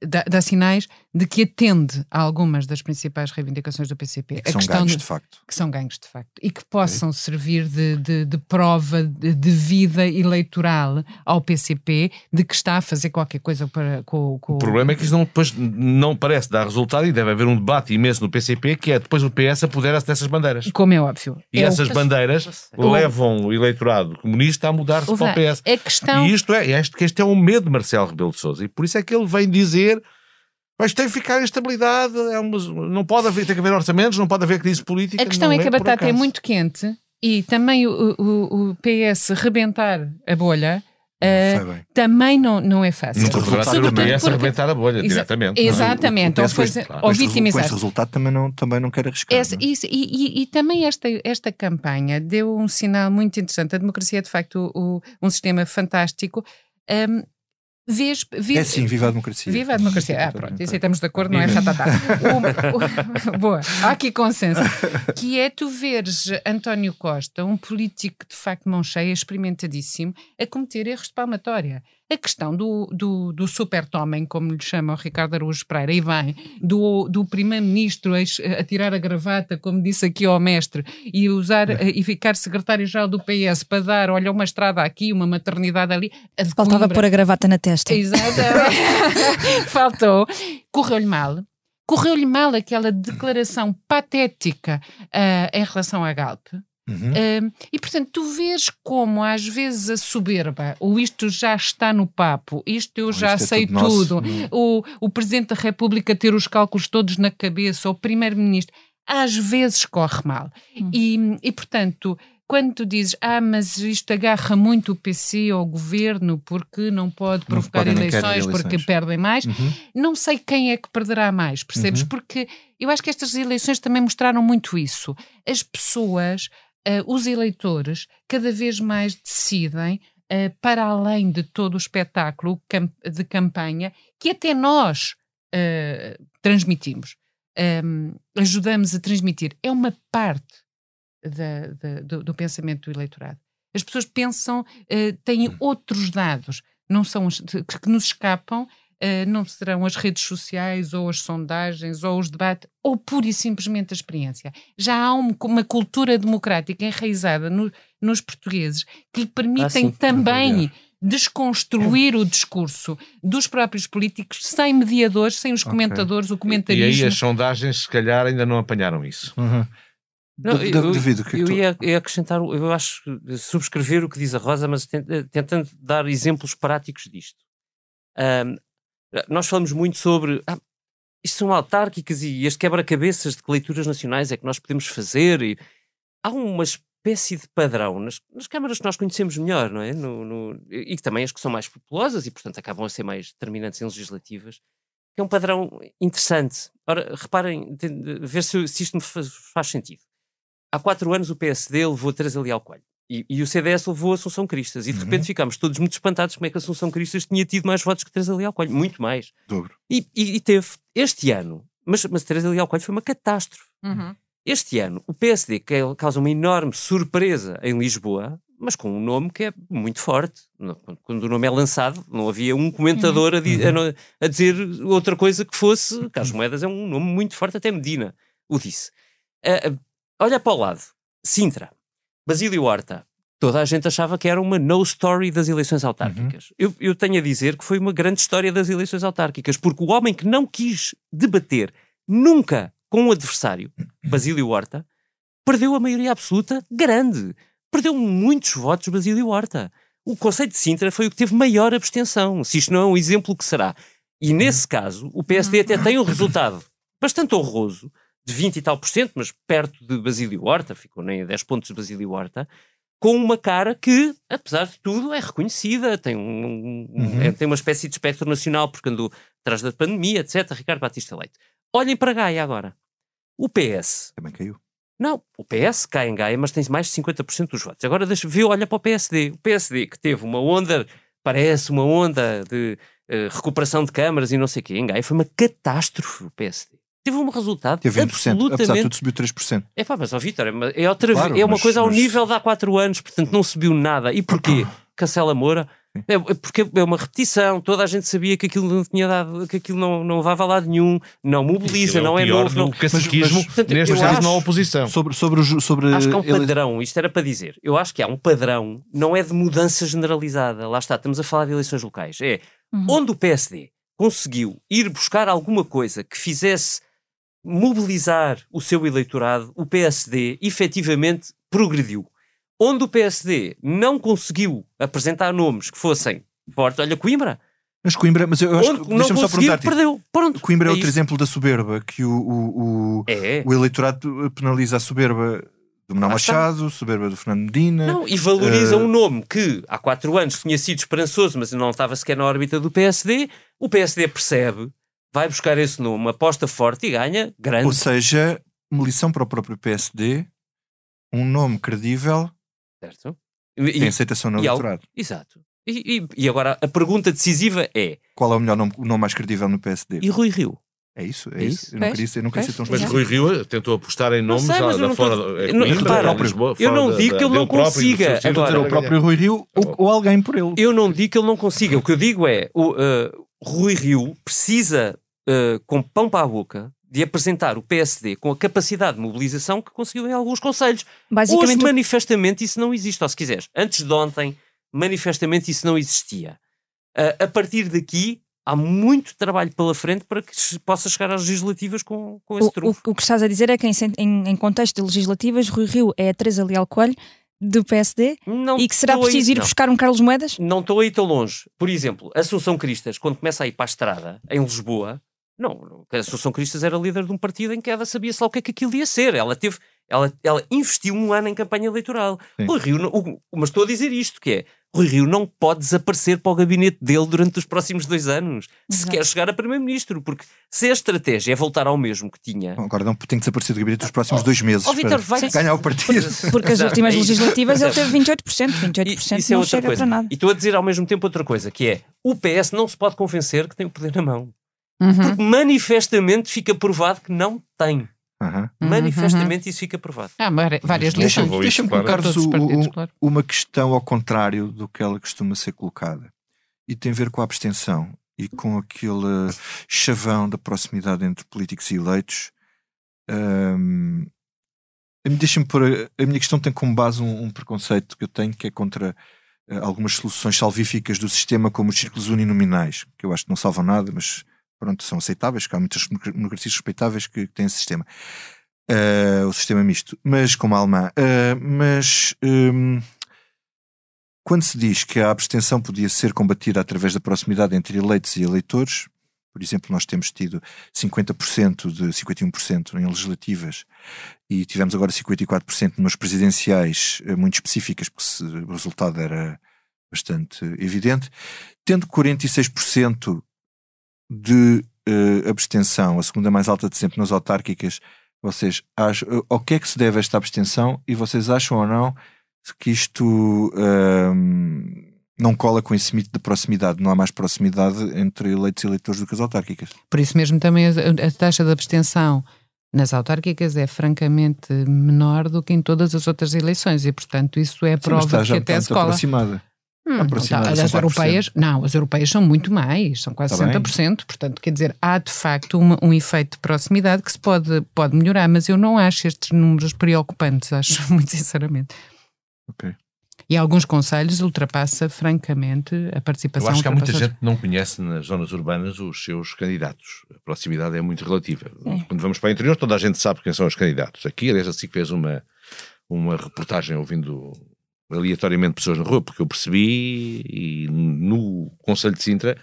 Speaker 8: dá sinais de que atende a algumas das principais reivindicações do PCP.
Speaker 4: Que são ganhos de facto.
Speaker 8: Que são ganhos de facto. E que possam servir de prova de vida eleitoral ao PCP de que está a fazer qualquer coisa com...
Speaker 5: O problema é que isso depois não parece dar resultado e deve haver um debate imenso no PCP, que é depois o PS apoderar-se dessas bandeiras.
Speaker 8: Como é óbvio.
Speaker 5: E essas bandeiras levam o eleitorado comunista a mudar-se para o PS. E este é um medo de Marcelo Rebelo de Sousa. E por isso é que ele vem dizer... Mas tem que ficar em estabilidade, não pode haver, tem que haver orçamentos, não pode haver crise política.
Speaker 8: A questão é que a batata é muito quente e também o PS rebentar a bolha também não é fácil.
Speaker 5: Não poderá ser o PS rebentar a bolha diretamente.
Speaker 8: Exatamente.
Speaker 4: Com este resultado também não quero arriscar.
Speaker 8: E também esta campanha deu um sinal muito interessante. A democracia é de facto um sistema fantástico.
Speaker 4: É sim, viva a democracia.
Speaker 8: Viva a democracia. Pronto, isso aí estamos de acordo, não é ratatá. Boa, há aqui consenso. Que é tu veres António Costa, um político de facto mão cheia, experimentadíssimo, a cometer erros de palmatória. A questão do super-homem, como lhe chama o Ricardo Araújo Pereira, e bem, do primeiro-ministro a tirar a gravata, como disse aqui ao mestre, e ficar secretário-geral do PS para dar, olha, uma estrada aqui, uma maternidade ali.
Speaker 6: Faltava pôr a gravata na testa.
Speaker 8: Exatamente. Faltou. Correu-lhe mal. Correu-lhe mal aquela declaração patética em relação à Galp. E portanto tu vês como às vezes a soberba, ou isto já está no papo, isto eu já sei tudo, o Presidente da República ter os cálculos todos na cabeça, ou o Primeiro-Ministro, às vezes corre mal. E portanto quando tu dizes, mas isto agarra muito o PC ao governo porque não pode provocar eleições porque perdem mais, não sei quem é que perderá mais, percebes? Porque eu acho que estas eleições também mostraram muito isso. As pessoas, os eleitores, cada vez mais decidem, para além de todo o espetáculo de campanha, que até nós transmitimos, ajudamos a transmitir. É uma parte do pensamento do eleitorado. As pessoas pensam, têm outros dados, não são que nos escapam, não serão as redes sociais, ou as sondagens, ou os debates, ou pura e simplesmente a experiência. Já há uma cultura democrática enraizada nos portugueses que lhe permitem também desconstruir o discurso dos próprios políticos sem mediadores, sem os comentadores, o comentarismo.
Speaker 5: E aí as sondagens, se calhar, ainda não apanharam isso.
Speaker 7: Não, eu ia acrescentar, eu acho, subscrever o que diz a Rosa, mas tentando dar exemplos práticos disto. Nós falamos muito sobre isto são autárquicas e as quebra-cabeças de que leituras nacionais é que nós podemos fazer. E há uma espécie de padrão nas câmaras que nós conhecemos melhor, não é? E que também as que são mais populosas e, portanto, acabam a ser mais determinantes em legislativas, que é um padrão interessante. Ora, reparem, ver se isto me faz sentido. Há 4 anos o PSD levou Teresa Leal Coelho e o CDS levou Assunção Cristas e de repente ficámos todos muito espantados como é que Assunção Cristas tinha tido mais votos que Teresa Leal Coelho, muito mais.
Speaker 4: Dobro.
Speaker 7: E teve este ano, mas Teresa Leal Coelho foi uma catástrofe. Este ano o PSD causa uma enorme surpresa em Lisboa, mas com um nome que é muito forte. Quando o nome é lançado, não havia um comentador a dizer outra coisa que fosse. Carlos Moedas é um nome muito forte, até Medina o disse. Olha para o lado, Sintra, Basílio Horta, toda a gente achava que era uma no story das eleições autárquicas. Eu tenho a dizer que foi uma grande história das eleições autárquicas, porque o homem que não quis debater nunca com um adversário, Basílio Horta, perdeu a maioria absoluta grande. Perdeu muitos votos Basílio Horta. O Conselho de Sintra foi o que teve maior abstenção. Se isto não é um exemplo, o que será? E nesse caso, o PSD até tem um resultado bastante honroso, de 20 e tal %, mas perto de Basílio Horta, ficou nem a 10 pontos de Basílio Horta, com uma cara que, apesar de tudo, é reconhecida, tem uma espécie de espectro nacional, porque andou atrás da pandemia, etc. Ricardo Batista Leite. Olhem para Gaia agora. O PS...
Speaker 4: Também caiu.
Speaker 7: Não, o PS cai em Gaia, mas tem mais de 50% dos votos. Agora olha para o PSD. O PSD que teve uma onda, parece uma onda de recuperação de câmaras e não sei o quê, em Gaia foi uma catástrofe o PSD. Teve um resultado
Speaker 4: teve 20%,
Speaker 7: absolutamente...
Speaker 4: apesar de tudo subiu 3%.
Speaker 7: Mas Vítor, é uma coisa ao nível de há 4 anos, portanto não subiu nada. E porquê? Cancela Moura? Porque é uma repetição, toda a gente sabia que aquilo não tinha dado, que aquilo não levava a lado nenhum, não mobiliza, não é novo.
Speaker 5: O caciquismo, neste caso, não há oposição.
Speaker 4: Sobre
Speaker 7: acho que há um padrão, isto era para dizer, eu acho que há um padrão, não é de mudança generalizada, lá está, estamos a falar de eleições locais, onde o PSD conseguiu ir buscar alguma coisa que fizesse mobilizar o seu eleitorado, o PSD efetivamente progrediu. Onde o PSD não conseguiu apresentar nomes que fossem fortes, olha Coimbra.
Speaker 4: Mas eu acho que, deixa-me só perguntar-te,
Speaker 7: perdeu. Pronto,
Speaker 4: Coimbra é outro exemplo da soberba, que o eleitorado penaliza a soberba do Manuel Machado, soberba do Fernando Medina.
Speaker 7: Não, e valoriza um nome que há 4 anos tinha sido esperançoso, mas não estava sequer na órbita do PSD. O PSD percebe, vai buscar esse nome, aposta forte e ganha grande.
Speaker 4: Ou seja, uma lição para o próprio PSD, um nome credível,
Speaker 7: certo?
Speaker 4: Tem aceitação no eleitorado.
Speaker 7: Exato. E agora a pergunta decisiva é...
Speaker 4: Qual é o melhor nome, o nome mais credível no PSD?
Speaker 7: E Rui Rio?
Speaker 4: É isso? Eu não queria ser tão
Speaker 5: Mas
Speaker 4: específico.
Speaker 5: Rui Rio tentou apostar em nomes já da fora de Lisboa.
Speaker 7: Eu não digo que ele não consiga.
Speaker 4: Agora, o próprio Rui Rio ou alguém por ele.
Speaker 7: Eu não digo que ele não consiga. O que eu digo é Rui Rio precisa, com pão para a boca, de apresentar o PSD com a capacidade de mobilização que conseguiu em alguns concelhos. Hoje, manifestamente, isso não existe. Ou, se quiseres, antes de ontem, manifestamente isso não existia. A partir daqui, há muito trabalho pela frente para que se possa chegar às legislativas com esse trunfo.
Speaker 6: O que estás a dizer é que, em contexto de legislativas, Rui Rio é a Teresa Leal Coelho do PSD e que será preciso ir buscar um Carlos Moedas?
Speaker 7: Não estou aí tão longe. Por exemplo, Assunção Cristas, quando começa a ir para a estrada, em Lisboa... Não, a Assunção Cristas era líder de um partido em queda, sabia-se lá o que é que aquilo ia ser. Ela teve Ela investiu um ano em campanha eleitoral.
Speaker 4: Sim.
Speaker 7: Rui Rio, mas estou a dizer isto, que é, Rui Rio não pode desaparecer para o gabinete dele durante os próximos 2 anos, se quer chegar a primeiro-ministro, porque se a estratégia é voltar ao mesmo que tinha...
Speaker 4: Agora não tem que desaparecer do gabinete nos próximos 2 meses
Speaker 7: Vítor,
Speaker 4: para ganhar o partido.
Speaker 6: Porque as últimas legislativas ele teve 28%. 28%
Speaker 7: Isso é
Speaker 6: não
Speaker 7: outra
Speaker 6: chega
Speaker 7: coisa.
Speaker 6: para nada.
Speaker 7: E estou a dizer ao mesmo tempo outra coisa, que é, o PS não se pode convencer que tem o poder na mão. Porque manifestamente fica provado que não tem. Manifestamente isso fica provado.
Speaker 8: Várias lições.
Speaker 4: Deixa-me
Speaker 8: Para
Speaker 4: colocar-vos
Speaker 8: todos os partidos, claro.
Speaker 4: uma questão ao contrário do que ela costuma ser colocada. E tem a ver com a abstenção e com aquele chavão da proximidade entre políticos e eleitos. Deixa-me pôr, a minha questão tem como base um preconceito que eu tenho, que é contra algumas soluções salvíficas do sistema, como os círculos uninominais, que eu acho que não salvam nada, mas pronto, são aceitáveis, que há muitas democracias respeitáveis que têm esse sistema. O sistema misto, mas como a alemã. Quando se diz que a abstenção podia ser combatida através da proximidade entre eleitos e eleitores, por exemplo, nós temos tido 50% de 51% em legislativas e tivemos agora 54% nas presidenciais muito específicas, porque o resultado era bastante evidente, tendo 46% de abstenção, a segunda mais alta de sempre nas autárquicas. Vocês acham, ao que é que se deve esta abstenção, e vocês acham ou não que isto não cola com esse mito de proximidade? Não há mais proximidade entre eleitos e eleitores do que as autárquicas?
Speaker 8: Por isso mesmo também a taxa de abstenção nas autárquicas é francamente menor do que em todas as outras eleições e, portanto, isso é prova que até se cola.
Speaker 4: Aproximada.
Speaker 8: As europeias são muito mais, são quase 60%, portanto, quer dizer, há de facto um efeito de proximidade que se pode melhorar, mas eu não acho estes números preocupantes, acho muito sinceramente.
Speaker 4: Ok.
Speaker 8: E alguns conselhos ultrapassa francamente a participação.
Speaker 5: Eu acho que há muita gente que não conhece nas zonas urbanas os seus candidatos. A proximidade é muito relativa. Quando vamos para o interior, toda a gente sabe quem são os candidatos. Aqui, aliás, assim que fez uma reportagem ouvindo aleatoriamente pessoas na rua, porque eu percebi, e no Conselho de Sintra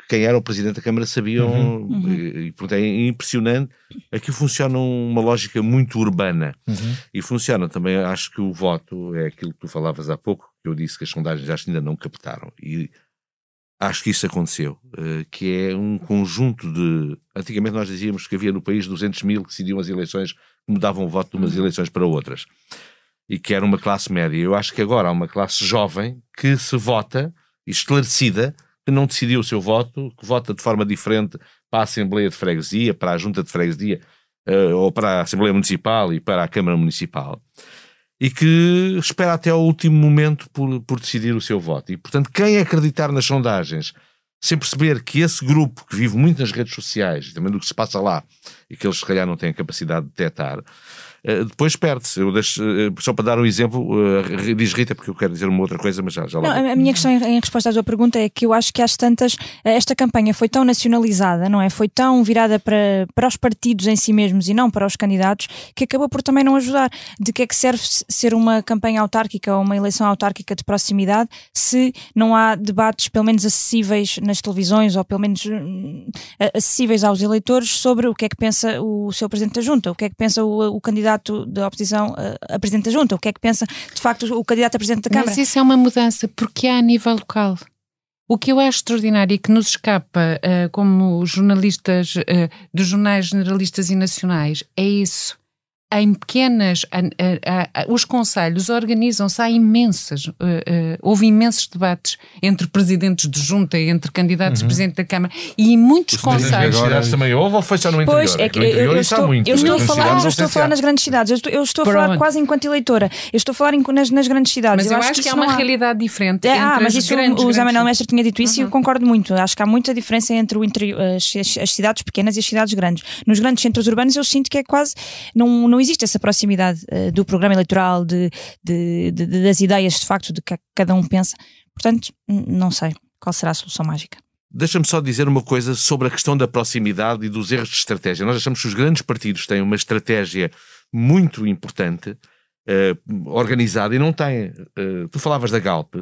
Speaker 5: quem era o Presidente da Câmara sabiam, e portanto é impressionante. Aqui funciona uma lógica muito urbana, e funciona também, acho que o voto é aquilo que tu falavas há pouco, que eu disse que as sondagens acho que ainda não captaram, e acho que isso aconteceu, que é um conjunto de... Antigamente nós dizíamos que havia no país 200 mil que decidiam as eleições, que mudavam o voto de umas eleições para outras, e que era uma classe média. Eu acho que agora há uma classe jovem que se vota, esclarecida, que não decidiu o seu voto, que vota de forma diferente para a Assembleia de Freguesia, para a Junta de Freguesia, ou para a Assembleia Municipal e para a Câmara Municipal, e que espera até ao último momento por decidir o seu voto. E, portanto, quem acreditar nas sondagens, sem perceber que esse grupo que vive muito nas redes sociais, também do que se passa lá, e que eles se calhar não têm a capacidade de detectar, depois perde-se. Eu deixo, só para dar um exemplo, diz Rita, porque eu quero dizer uma outra coisa, mas já lá.
Speaker 6: Não, a minha questão em resposta à sua pergunta é que eu acho que às tantas esta campanha foi tão nacionalizada, não é? Foi tão virada para os partidos em si mesmos e não para os candidatos, que acabou por também não ajudar. De que é que serve ser uma campanha autárquica ou uma eleição autárquica de proximidade se não há debates pelo menos acessíveis nas televisões ou pelo menos acessíveis aos eleitores sobre o que é que pensa o seu Presidente da Junta, o que é que pensa o candidato da oposição a Presidente da Junta, o que é que pensa de facto o candidato a Presidente da Câmara.
Speaker 8: Mas isso é uma mudança porque há a nível local. O que eu acho extraordinário e que nos escapa como jornalistas dos jornais generalistas e nacionais é isso. Em pequenas, os conselhos organizam-se, houve imensos debates entre presidentes de junta, entre candidatos a presidente da Câmara, e em muitos conselhos.
Speaker 5: Agora também houve ou foi só no interior?
Speaker 6: Pois, é que eu estou a falar nas grandes cidades, eu estou a falar quase enquanto eleitora, eu estou a falar nas grandes cidades.
Speaker 8: Mas eu acho que há uma realidade diferente entre
Speaker 6: mas isso o José Manuel Mestre tinha dito isso e eu concordo muito. Acho que há muita diferença entre as cidades pequenas e as cidades grandes. Nos grandes centros urbanos eu sinto que é quase, não existe essa proximidade do programa eleitoral, das ideias de facto de que cada um pensa. Portanto, não sei qual será a solução mágica.
Speaker 5: Deixa-me só dizer uma coisa sobre a questão da proximidade e dos erros de estratégia. Nós achamos que os grandes partidos têm uma estratégia muito importante, organizada, e não têm. Tu falavas da Galp.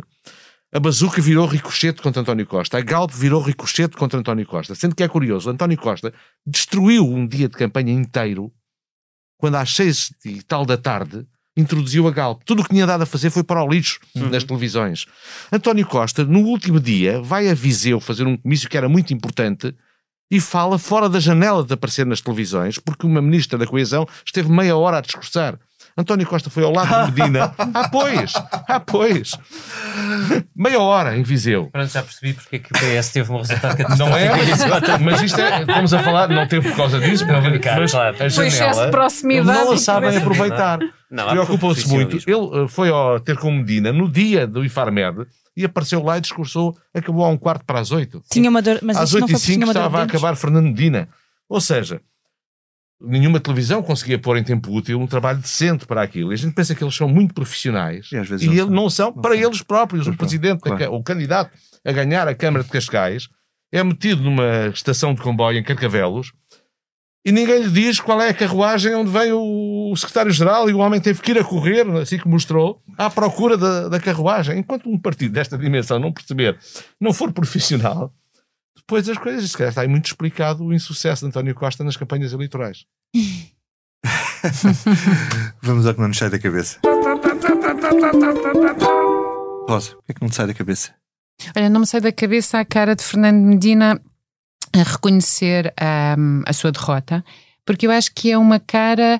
Speaker 5: A Bazuca virou ricochete contra António Costa. A Galp virou ricochete contra António Costa. Sendo que é curioso, António Costa destruiu um dia de campanha inteiro quando às 6 e tal da tarde introduziu a Galp. Tudo o que tinha dado a fazer foi para o lixo nas televisões. António Costa, no último dia, vai a Viseu fazer um comício que era muito importante e fala fora da janela de aparecer nas televisões, porque uma ministra da Coesão esteve meia hora a discursar. António Costa foi ao lado de Medina. Pois. Meia hora em Viseu.
Speaker 7: Pronto, já percebi porque é que o PS teve um resultado catastrófico.
Speaker 5: Não é? Mas isto estamos a falar, não teve por causa disso, mas
Speaker 7: claro.
Speaker 5: a
Speaker 8: Foi excesso de
Speaker 5: janela
Speaker 8: proximidade.
Speaker 5: não a sabem aproveitar. Preocupam-se muito.
Speaker 7: profissionalismo.
Speaker 5: Ele foi ter com Medina no dia do Infarmed e apareceu lá e discursou, acabou a 7:45.
Speaker 6: Tinha uma dor, mas
Speaker 5: Às
Speaker 6: isto não foi porque
Speaker 5: 8:05
Speaker 6: tinha uma dor
Speaker 5: estava a
Speaker 6: de dentes.
Speaker 5: acabar Fernando Medina. Ou seja, nenhuma televisão conseguia pôr em tempo útil um trabalho decente para aquilo. E a gente pensa que eles são muito profissionais
Speaker 4: E às vezes
Speaker 5: e
Speaker 4: não
Speaker 5: não são para
Speaker 4: são.
Speaker 5: eles próprios.
Speaker 4: Pois
Speaker 5: O presidente,
Speaker 4: claro.
Speaker 5: o candidato a ganhar a Câmara de Cascais é metido numa estação de comboio em Carcavelos e ninguém lhe diz qual é a carruagem onde vem o secretário-geral, e o homem teve que ir a correr, assim que mostrou, à procura da carruagem. Enquanto um partido desta dimensão não perceber, não for profissional, depois as coisas, se calhar está aí muito explicado o insucesso de António Costa nas campanhas eleitorais.
Speaker 4: Vamos ao que não nos sai da cabeça. Rosa, o que é que não te sai da cabeça?
Speaker 8: Olha, não me sai da cabeça a cara de Fernando Medina a reconhecer a sua derrota, porque eu acho que é uma cara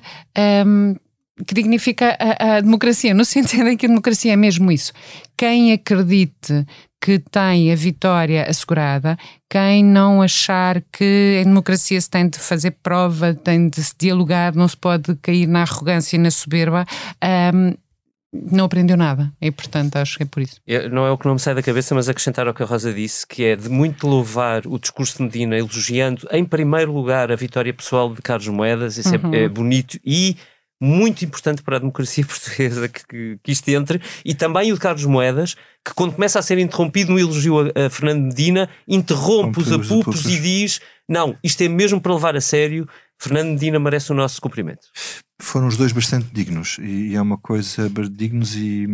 Speaker 8: que dignifica a democracia, no sentido em que a democracia é mesmo isso. Quem acredite que tem a vitória assegurada, quem não achar que a democracia se tem de fazer prova, tem de se dialogar, não se pode cair na arrogância e na soberba, não aprendeu nada. E, portanto, acho que é por isso.
Speaker 7: Não é o que não me sai da cabeça, mas acrescentar ao que a Rosa disse, que é de muito louvar o discurso de Medina, elogiando, em primeiro lugar, a vitória pessoal de Carlos Moedas. Isso é bonito e muito importante para a democracia portuguesa que isto entre, e também o de Carlos Moedas, que quando começa a ser interrompido no elogio a Fernando Medina, interrompe os apupos e diz, não, isto é mesmo para levar a sério, Fernando Medina merece o nosso cumprimento.
Speaker 4: Foram os dois bastante dignos, e é uma coisa dignos e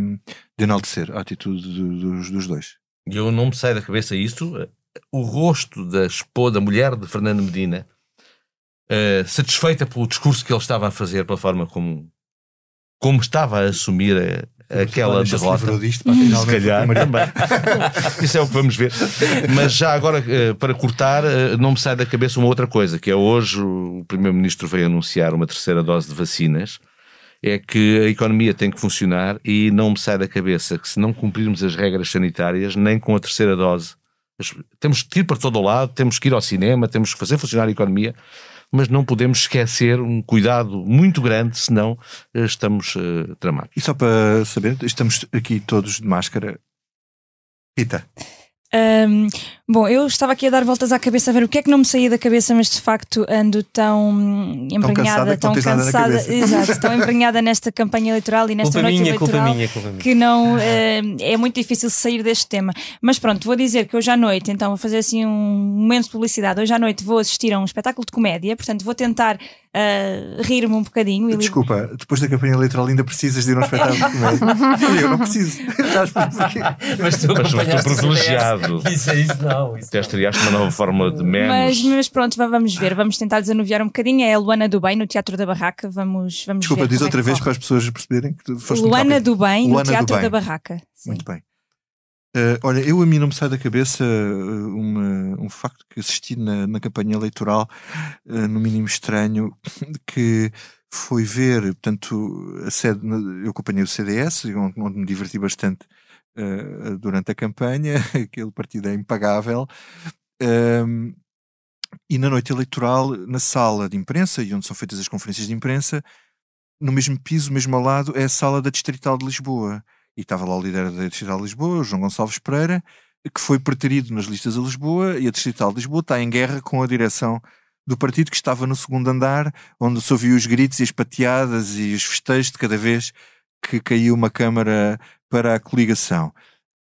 Speaker 4: de enaltecer a atitude dos dois.
Speaker 5: E eu não me sai da cabeça isto, o rosto da mulher de Fernando Medina, satisfeita pelo discurso que ele estava a fazer, pela forma como estava a assumir aquela derrota.
Speaker 4: Disto,
Speaker 5: Se calhar também. Isso é o que vamos ver. Mas já agora, para cortar, não me sai da cabeça uma outra coisa, que é hoje o Primeiro-Ministro veio anunciar uma 3ª dose de vacinas. É que a economia tem que funcionar e não me sai da cabeça que se não cumprirmos as regras sanitárias, nem com a 3ª dose, temos que ir para todo o lado, temos que ir ao cinema, temos que fazer funcionar a economia, mas não podemos esquecer um cuidado muito grande, senão estamos tramados.
Speaker 4: E só para saber, estamos aqui todos de máscara. Rita.
Speaker 6: Bom, eu estava aqui a dar voltas à cabeça a ver o que é que não me saía da cabeça, mas de facto ando tão embrenhada, tão cansada, exato, tão embrenhada nesta campanha eleitoral e nesta noite eleitoral que não é muito difícil sair deste tema. Mas pronto, vou dizer que hoje à noite, então vou fazer assim um momento de publicidade, hoje à noite vou assistir a um espetáculo de comédia, portanto vou tentar rir-me um bocadinho. E
Speaker 4: desculpa, depois da campanha eleitoral ainda precisas de ir a um espetáculo de comédia? Eu não preciso.
Speaker 5: Mas tu privilegiado.
Speaker 7: Isso não.
Speaker 5: Até estreaste uma nova forma de memes.
Speaker 6: Mas pronto, vamos ver, vamos tentar desanuviar um bocadinho. É a Luana do Bem no Teatro da Barraca. Vamos
Speaker 4: desculpa,
Speaker 6: ver.
Speaker 4: Diz outra vez para as pessoas perceberem que foste
Speaker 6: Luana do Bem no
Speaker 4: Luana
Speaker 6: Teatro da Barraca. Sim.
Speaker 4: Muito bem. Olha, a mim não me sai da cabeça um facto que assisti na campanha eleitoral, no mínimo estranho, que foi ver, portanto, eu acompanhei o CDS, onde me diverti bastante durante a campanha, aquele partido é impagável, e na noite eleitoral, na sala de imprensa, e onde são feitas as conferências de imprensa, no mesmo piso, mesmo ao lado, é a sala da Distrital de Lisboa. E estava lá o líder da Distrital de Lisboa, o João Gonçalves Pereira, que foi preterido nas listas a Lisboa, e a Distrital de Lisboa está em guerra com a direção do partido, que estava no 2º andar, onde se ouviu os gritos e as pateadas e os festejos de cada vez que caiu uma câmara para a coligação.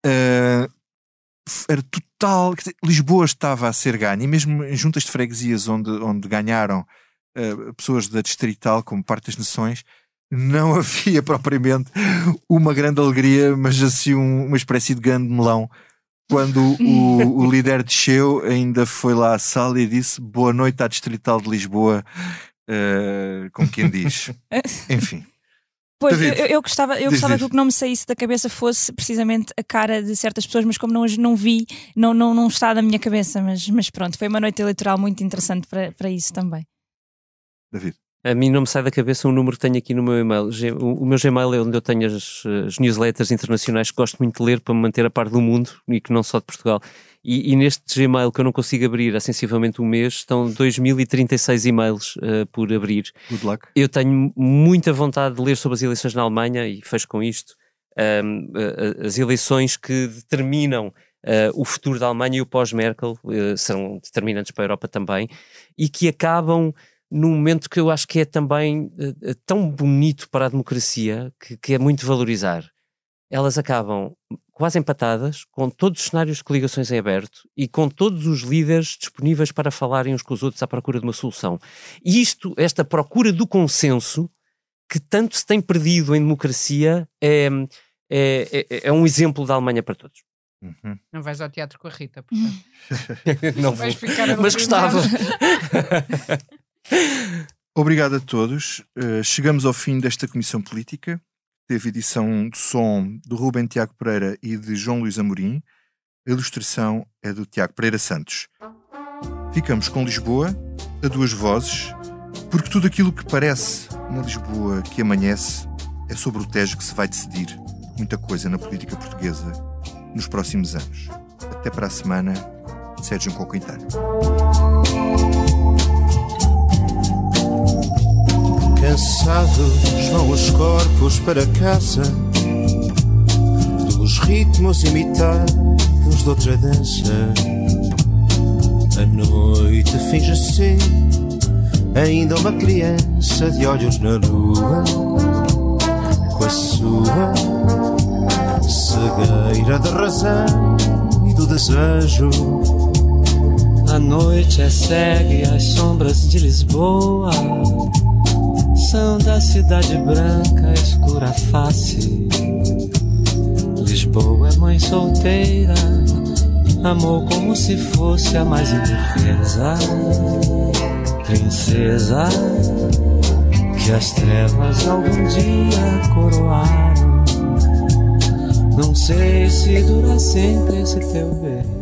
Speaker 4: Era total... Quer dizer, Lisboa estava a ser ganha, e mesmo em juntas de freguesias onde ganharam pessoas da Distrital como parte das nações, não havia propriamente uma grande alegria, mas assim uma espécie de grande melão. Quando o líder desceu, ainda foi lá à sala e disse boa noite à Distrital de Lisboa, como quem diz. Enfim.
Speaker 6: Pois, eu gostava que o que não me saísse da cabeça fosse precisamente a cara de certas pessoas, mas como não vi, não está na minha cabeça, mas pronto, foi uma noite eleitoral muito interessante para isso também.
Speaker 4: David?
Speaker 7: A mim não me sai da cabeça um número que tenho aqui no meu e-mail. O meu Gmail é onde eu tenho as newsletters internacionais que gosto muito de ler para me manter a par do mundo e que não só de Portugal. E neste Gmail que eu não consigo abrir há sensivelmente um mês, estão 2036 e-mails por abrir.
Speaker 4: Good luck.
Speaker 7: Eu tenho muita vontade de ler sobre as eleições na Alemanha e fecho com isto. As eleições que determinam o futuro da Alemanha e o pós-Merkel serão determinantes para a Europa também e que acabam num momento que eu acho que é também tão bonito para a democracia, que é muito valorizar. Elas acabam quase empatadas, com todos os cenários de coligações em aberto e com todos os líderes disponíveis para falarem uns com os outros à procura de uma solução. E esta procura do consenso, que tanto se tem perdido em democracia, é um exemplo da Alemanha para todos.
Speaker 4: Uhum.
Speaker 8: Não vais ao teatro com a Rita, portanto.
Speaker 7: Não
Speaker 8: vais
Speaker 7: vou,
Speaker 8: ficar
Speaker 7: mas gostava.
Speaker 4: Obrigado a todos. Chegamos ao fim desta Comissão Política. Teve edição de som de Rubem Tiago Pereira e de João Luís Amorim. A ilustração é do Tiago Pereira Santos. Ficamos com Lisboa, a duas vozes, porque tudo aquilo que parece na Lisboa que amanhece é sobre o Tejo que se vai decidir muita coisa na política portuguesa nos próximos anos. Até para a semana, Sérgio Coquintano.
Speaker 9: Cansados vão os corpos para casa, dos ritmos imitados de outra dança. A noite finge ser ainda uma criança de olhos na lua, com a sua cegueira de razão e do desejo.
Speaker 10: A noite é cega e as sombras de Lisboa são da cidade branca, escura face. Lisboa é mãe solteira, amou como se fosse a mais indefesa princesa que as trevas algum dia coroaram. Não sei se dura sempre esse teu beijo.